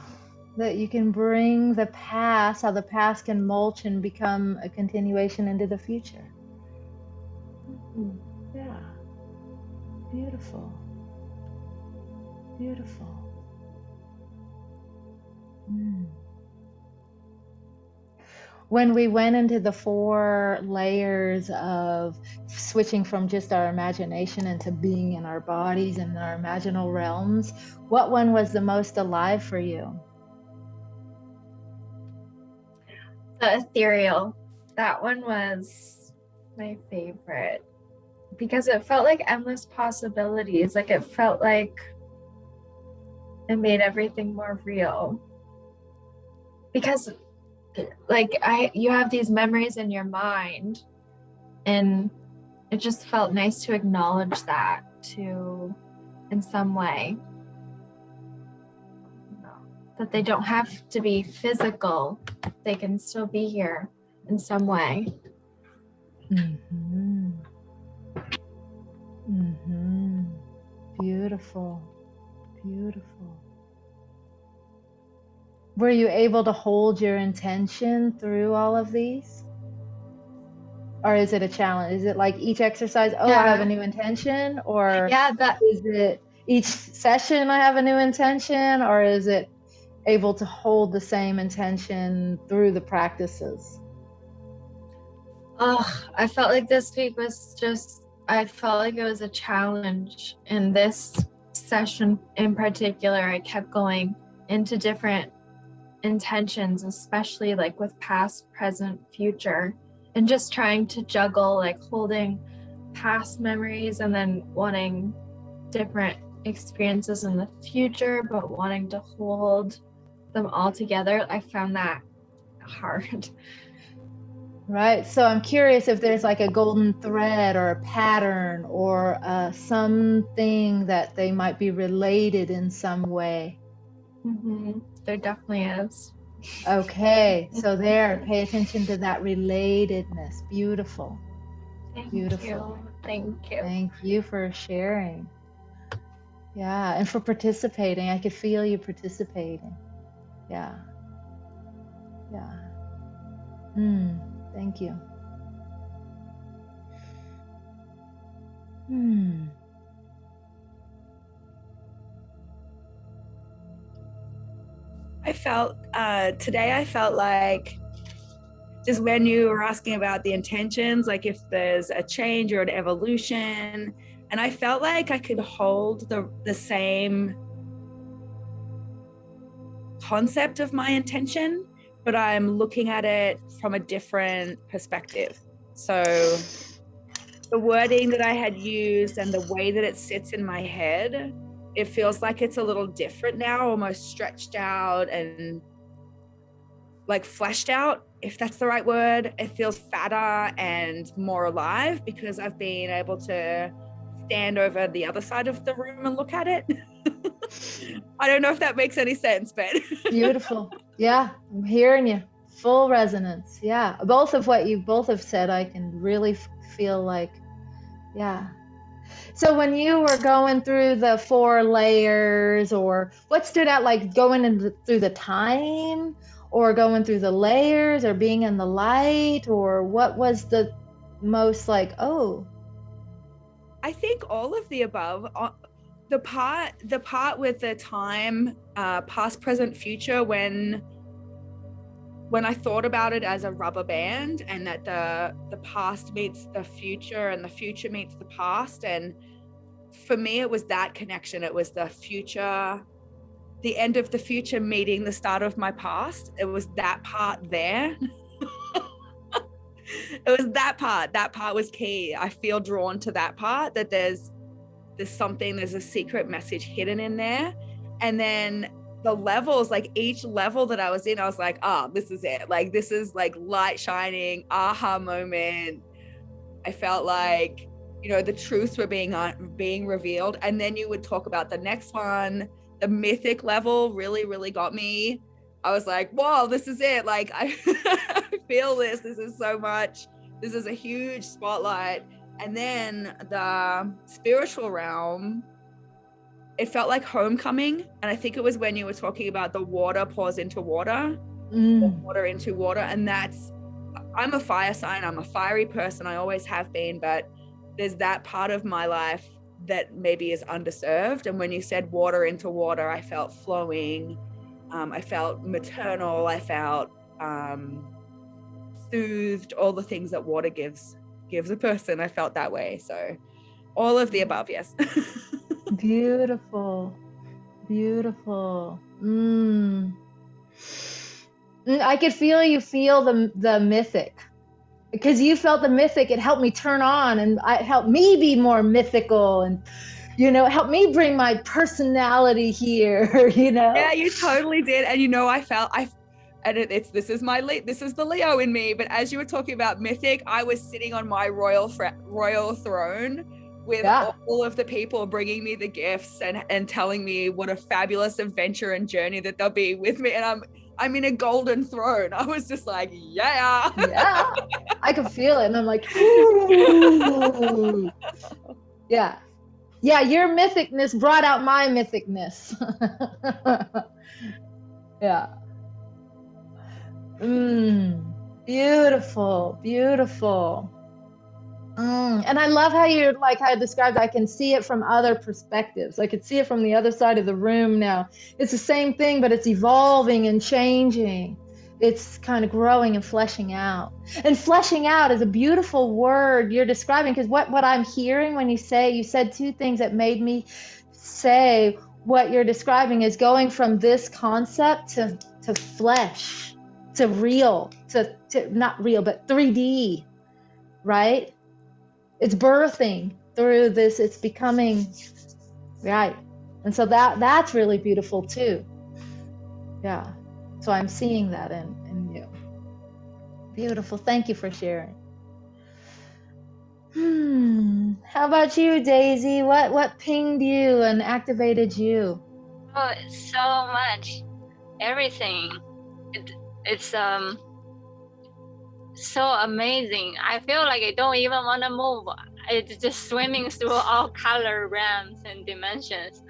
that you can bring the past, how the past can mulch and become a continuation into the future. Yeah, beautiful, beautiful. when we went into the 4 layers of switching from just our imagination into being in our bodies and our imaginal realms, what one was the most alive for you? The ethereal. That one was my favorite because it felt like endless possibilities. Like it felt like it made everything more real. Because like you have these memories in your mind, and it just felt nice to acknowledge that too in some way. That they don't have to be physical. They can still be here in some way. Mm-hmm. Mm-hmm. Beautiful. Beautiful. Were you able to hold your intention through all of these? Or is it a challenge? Is it like each exercise, oh, I have a new intention? Or is it each session I have a new intention? Or is it able to hold the same intention through the practices? I felt like this week was I felt like it was a challenge. In this session in particular, I kept going into different intentions, especially like with past, present, future, and just trying to juggle like holding past memories and then wanting different experiences in the future, but wanting to hold them all together. I found that hard. Right. So I'm curious if there's like a golden thread or a pattern or something that they might be related in some way. Mm-hmm. There definitely is. Okay. So there, pay attention to that relatedness. Beautiful. Thank Beautiful. you. Thank you. Thank you for sharing. Yeah. And for participating. I could feel you participating. Yeah. Yeah. Thank you. I felt today, I felt like just when you were asking about the intentions, like if there's a change or an evolution, and I felt like I could hold the same concept of my intention, but I'm looking at it from a different perspective. So the wording that I had used and the way that it sits in my head, it feels like it's a little different now, almost stretched out and like fleshed out, if that's the right word. It feels fatter and more alive because I've been able to stand over the other side of the room and look at it. I don't know if that makes any sense, but Beautiful. Yeah, I'm hearing you. Full resonance. Yeah. Both of what you both have said, I can really feel like, yeah. So when you were going through the 4 layers, or what stood out, like going through the time, or going through the layers, or being in the light, or what was the most like, oh? I think all of the above. The part with the time, past, present, future, when I thought about it as a rubber band, and that the past meets the future and the future meets the past, and for me it was that connection. It was the future, the end of the future meeting the start of my past. It was that part there. It was that part was key. I feel drawn to that part, that there's something, there's a secret message hidden in there. And then the levels, like each level that I was in, I was like, oh, this is it. Like, this is like light shining, aha moment. I felt like, you know, the truths were being revealed. And then you would talk about the next one. The mythic level really got me. I was like, whoa, this is it. Like, I feel this. This is so much. This is a huge spotlight. And then the spiritual realm, it felt like homecoming. And I think it was when you were talking about the water pours into water, water into water. And I'm a fire sign. I'm a fiery person. I always have been. But there's that part of my life that maybe is underserved. And when you said water into water, I felt flowing. I felt maternal. I felt soothed, all the things that water gives a person. I felt that way. So all of the above, yes. Beautiful. Beautiful. I could feel you feel the mythic. Because you felt the mythic, it helped me turn on, and it helped me be more mythical, and it helped me bring my personality here. Yeah, you totally did. And this is the Leo in me. But as you were talking about mythic, I was sitting on my royal throne with all of the people bringing me the gifts and telling me what a fabulous adventure and journey that they'll be with me. And I'm in a golden throne. I was just like, yeah. I could feel it, and I'm like, ooh. Yeah, your mythicness brought out my mythicness. Yeah. Beautiful, beautiful. And I love how you're like how I described, I can see it from other perspectives. I could see it from the other side of the room now. It's the same thing, but it's evolving and changing. It's kind of growing and fleshing out. And fleshing out is a beautiful word you're describing, because what I'm hearing when you said two things that made me say what you're describing is going from this concept to flesh, to real, to not real, but 3D, right? It's birthing through this, it's becoming, right? And so that's really beautiful too. Yeah. So I'm seeing that in you. Beautiful. Thank you for sharing. How about you, Daisy? What pinged you and activated you? Oh, so much. Everything. It's so amazing. I feel like I don't even want to move. It's just swimming through all color realms and dimensions.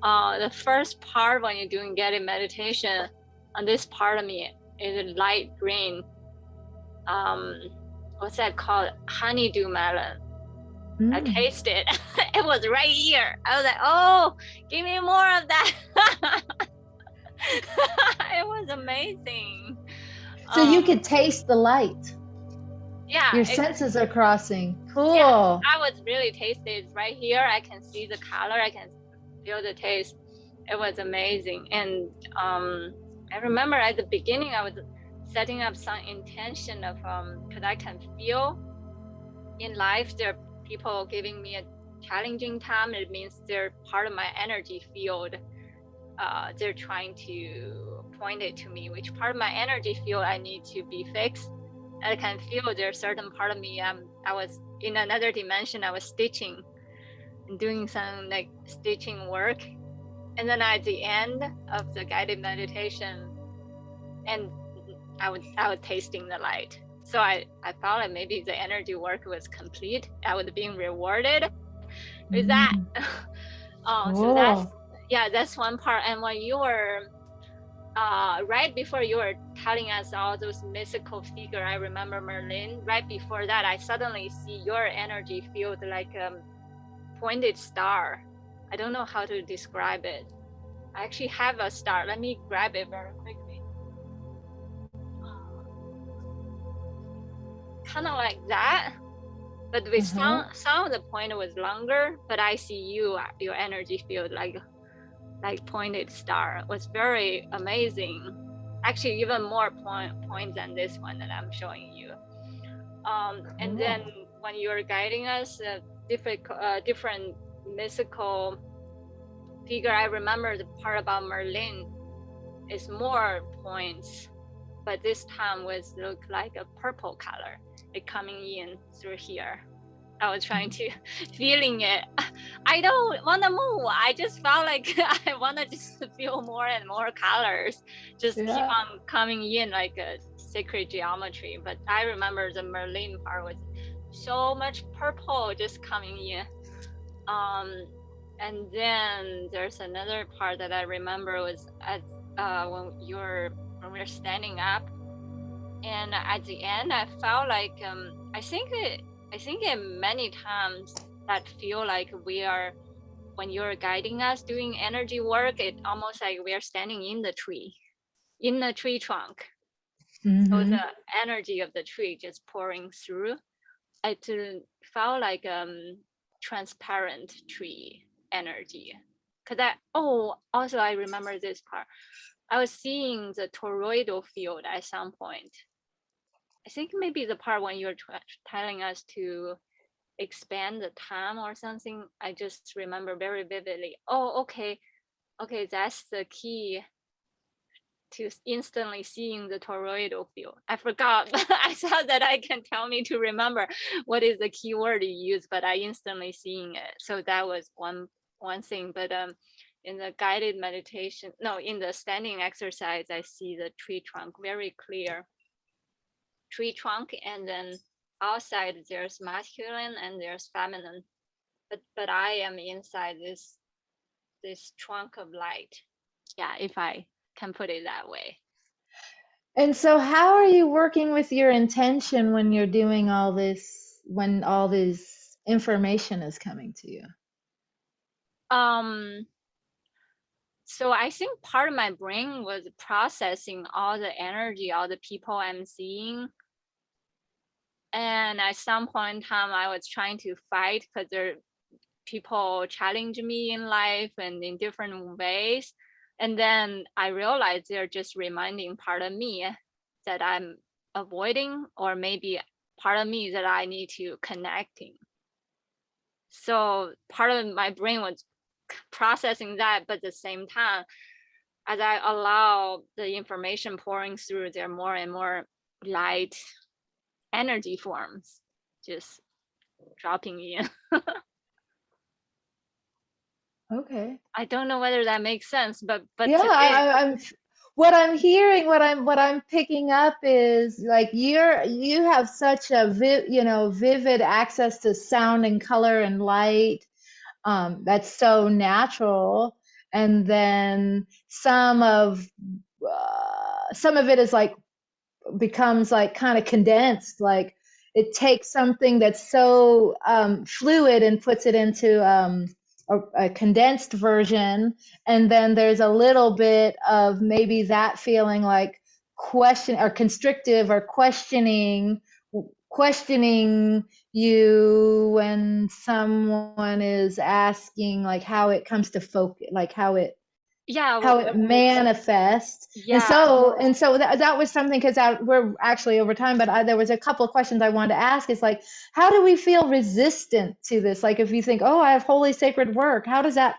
The first part when you're doing guided meditation, on this part of me is light green. What's that called? Honeydew melon. I tasted it. It was right here. I was like, oh, give me more of that. It was amazing. So you could taste the light. Yeah. Your senses are crossing. Cool. Yeah, I was really tasted it right here. I can see the color. I can feel the taste. It was amazing. And I remember at the beginning, I was setting up some intention of, because I can feel in life, there are people giving me a challenging time. It means they're part of my energy field. They're trying to point it to me, which part of my energy field I need to be fixed. I can feel there's a certain part of me. I was in another dimension. I was stitching and doing some like stitching work. And then at the end of the guided meditation, and I was tasting the light. So I thought that maybe the energy work was complete. I was being rewarded with that. So that's one part. And when you were right before you were telling us all those mythical figure, I remember Merlin. Right before that, I suddenly see your energy field like a pointed star. I don't know how to describe it. I actually have a star. Let me grab it very quickly. Kind of like that, but with some of the point was longer. But I see your energy field like pointed star. It was very amazing. Actually, even more points than this one that I'm showing you. And then when you were guiding us, different mythical figure, I remember the part about Merlin is more points, but this time was look like a purple color, it coming in through here. I was trying to feeling it. I don't want to move. I just felt like I want to just feel more and more colors. Just keep on coming in like a sacred geometry. But I remember the Merlin part was so much purple just coming in. And then there's another part that I remember was at when we were standing up, and at the end I felt like I think many times that feel like we are, when you're guiding us doing energy work, it almost like we are standing in the tree trunk. So Mm-hmm. the energy of the tree just pouring through. It felt like transparent tree energy. Also I remember this part. I was seeing the toroidal field at some point. I think maybe the part when you're telling us to expand the time or something. I just remember very vividly. Oh, okay, that's the key to instantly seeing the toroidal field. I forgot. I thought that I can tell me to remember what is the key word you use, but I instantly seeing it. So that was one thing. But in the guided meditation, no, in the standing exercise, I see the tree trunk very clear. Tree trunk, and then outside there's masculine and there's feminine. But I am inside this trunk of light. Yeah, if I can put it that way. And so how are you working with your intention when you're doing all this, when all this information is coming to you? So I think part of my brain was processing all the energy, all the people I'm seeing. And at some point in time, I was trying to fight because there people challenge me in life and in different ways. And then I realized they're just reminding part of me that I'm avoiding, or maybe part of me that I need to connecting. So part of my brain was processing that, but at the same time, as I allow the information pouring through, there are more and more light energy forms just dropping in. Okay. I don't know whether that makes sense, but Yeah, today, I'm what I'm hearing, what I'm picking up is like you have such a vivid access to sound and color and light, that's so natural. And then some of it is like becomes like kind of condensed, like it takes something that's so fluid and puts it into a condensed version. And then there's a little bit of maybe that feeling like question or constrictive or questioning you when someone is asking like how it comes to focus, like yeah, how it manifests. And yeah, so that was something, because we're actually over time, but there was a couple of questions I wanted to ask. Is like, how do we feel resistant to this? Like, if you think, oh, I have holy sacred work, how does that,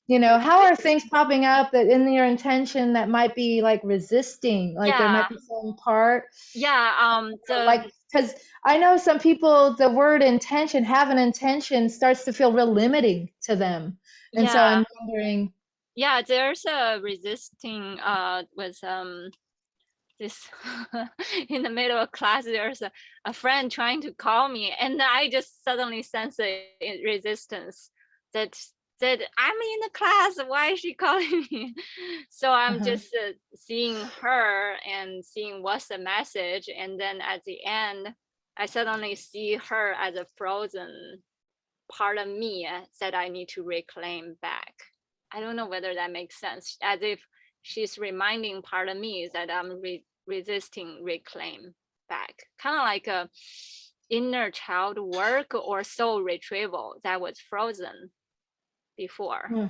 how are things popping up that in your intention that might be like resisting, like there yeah, might be some part, yeah. like, because I know some people, the word intention, have an intention, starts to feel real limiting to them. And so Yeah, I'm wondering, yeah. There's a resisting with this in the middle of class. There's a friend trying to call me, and I just suddenly sense a resistance that I'm in the class. Why is she calling me? So I'm uh-huh. just seeing her and seeing what's the message, and then at the end, I suddenly see her as a frozen part of me that I need to reclaim back. I don't know whether that makes sense. As if she's reminding part of me that I'm resisting reclaim back. Kind of like a inner child work or soul retrieval that was frozen before. Hmm.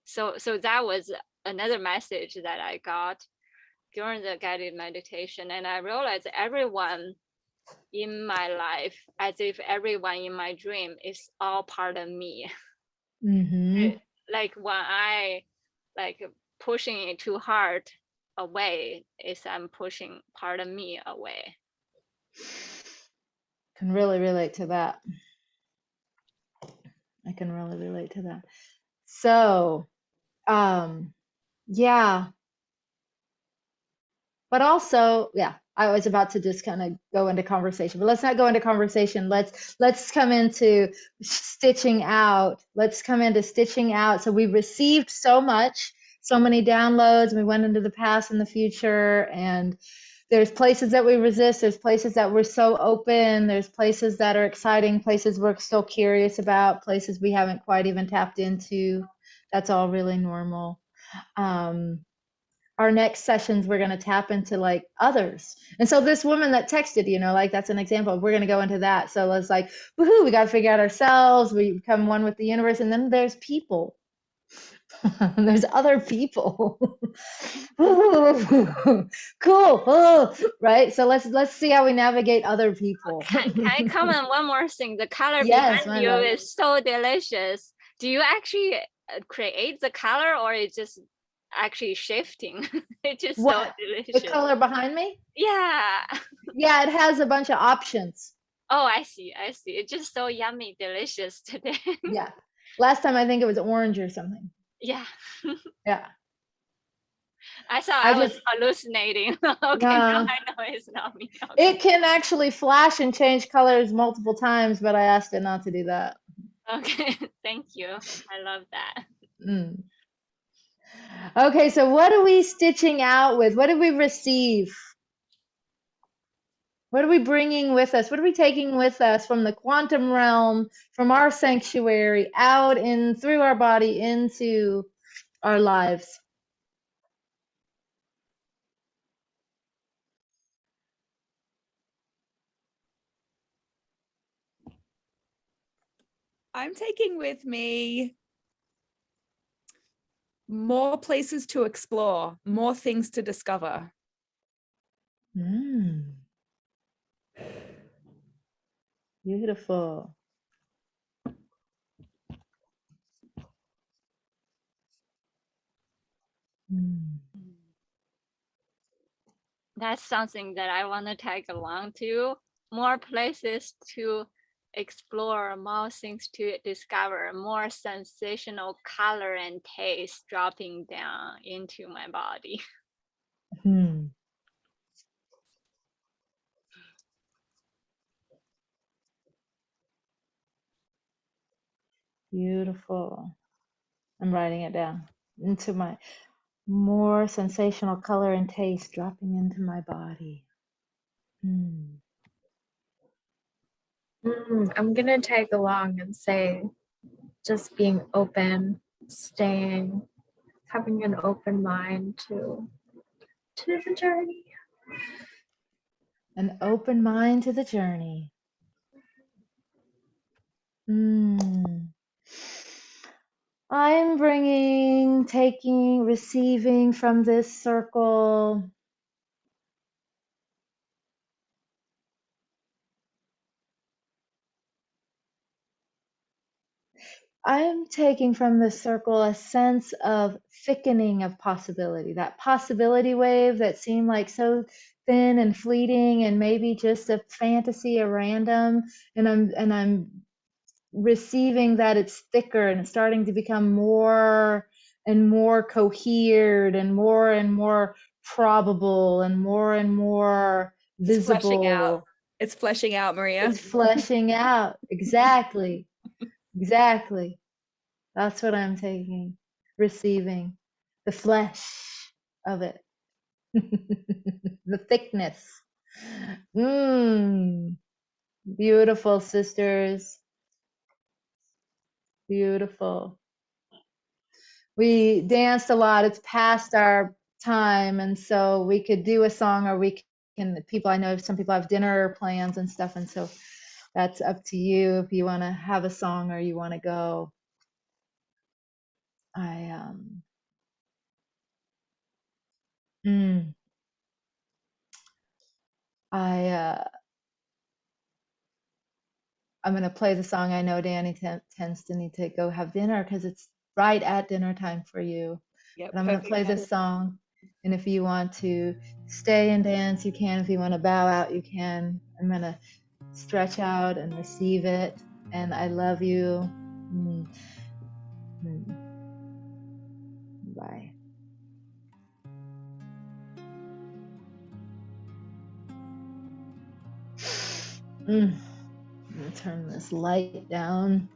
So that was another message that I got during the guided meditation. And I realized everyone in my life, as if everyone in my dream is all part of me. Mm-hmm. Like when I like pushing it too hard away, is I'm pushing part of me away. Can really relate to that. I can really relate to that. So, yeah, but also, yeah, I was about to just kind of go into conversation, but let's not go into conversation. Let's come into stitching out. Let's come into stitching out. So we received so much, so many downloads, and we went into the past and the future, and there's places that we resist, there's places that we're so open, there's places that are exciting, places we're still curious about, places we haven't quite even tapped into. That's all really normal. Um, our next sessions, we're going to tap into like others. And so this woman that texted, you know, like that's an example. We're going to go into that. So it's like, woohoo, we got to figure out ourselves. We become one with the universe. And then there's people. There's other people. Cool. Oh, right. So let's see how we navigate other people. Can I comment one more thing? The color Yes, behind my you love. is so delicious. Do you actually create the color, or it's just actually shifting? It's just so What? The delicious. color behind me? Yeah. Yeah, it has a bunch of options. Oh, I see. I see. It's just so yummy, delicious today. Yeah. Last time I think it was orange or something. Yeah. Yeah. I thought I I was just, hallucinating. Okay, now no. I know it's not me. Okay. It can actually flash and change colors multiple times, but I asked it not to do that. Okay. Thank you. I love that. Mm. Okay, so what are we stitching out with? What did we receive? What are we bringing with us? What are we taking with us from the quantum realm, from our sanctuary, out in through our body into our lives? I'm taking with me more places to explore, more things to discover. Mm. Beautiful. Mm. That's something that I want to tag along to. More places to explore, more things to discover, more sensational color and taste dropping down into my body. Hmm. Beautiful. I'm writing it down. Into my more sensational color and taste dropping into my body. Hmm. I'm gonna tag along and say just being open, staying, having an open mind to the journey. An open mind to the journey. Hmm. I'm bringing, taking, receiving from this circle. I'm taking from this circle a sense of thickening of possibility, that possibility wave that seemed like so thin and fleeting and maybe just a fantasy, a random, and I'm receiving that it's thicker and it's starting to become more and more cohered and more probable and more It's fleshing out. visible. It's fleshing out, Maria. It's fleshing out. Exactly. Exactly. That's what I'm taking, receiving the flesh of it, the thickness. Mmm. Beautiful, sisters. Beautiful. We danced a lot. It's past our time, and so we could do a song, or we can. People, I know some people have dinner plans and stuff, and so that's up to you if you want to have a song or you want to go. I mm, I I'm gonna play the song. I know Danny tends to need to go have dinner because it's right at dinner time for you. Yep, But I'm gonna perfect. play this song, and if you want to stay and dance, you can. If you want to bow out, you can. I'm gonna stretch out and receive it. And I love you. Mm, mm. Bye. I'm gonna turn this light down.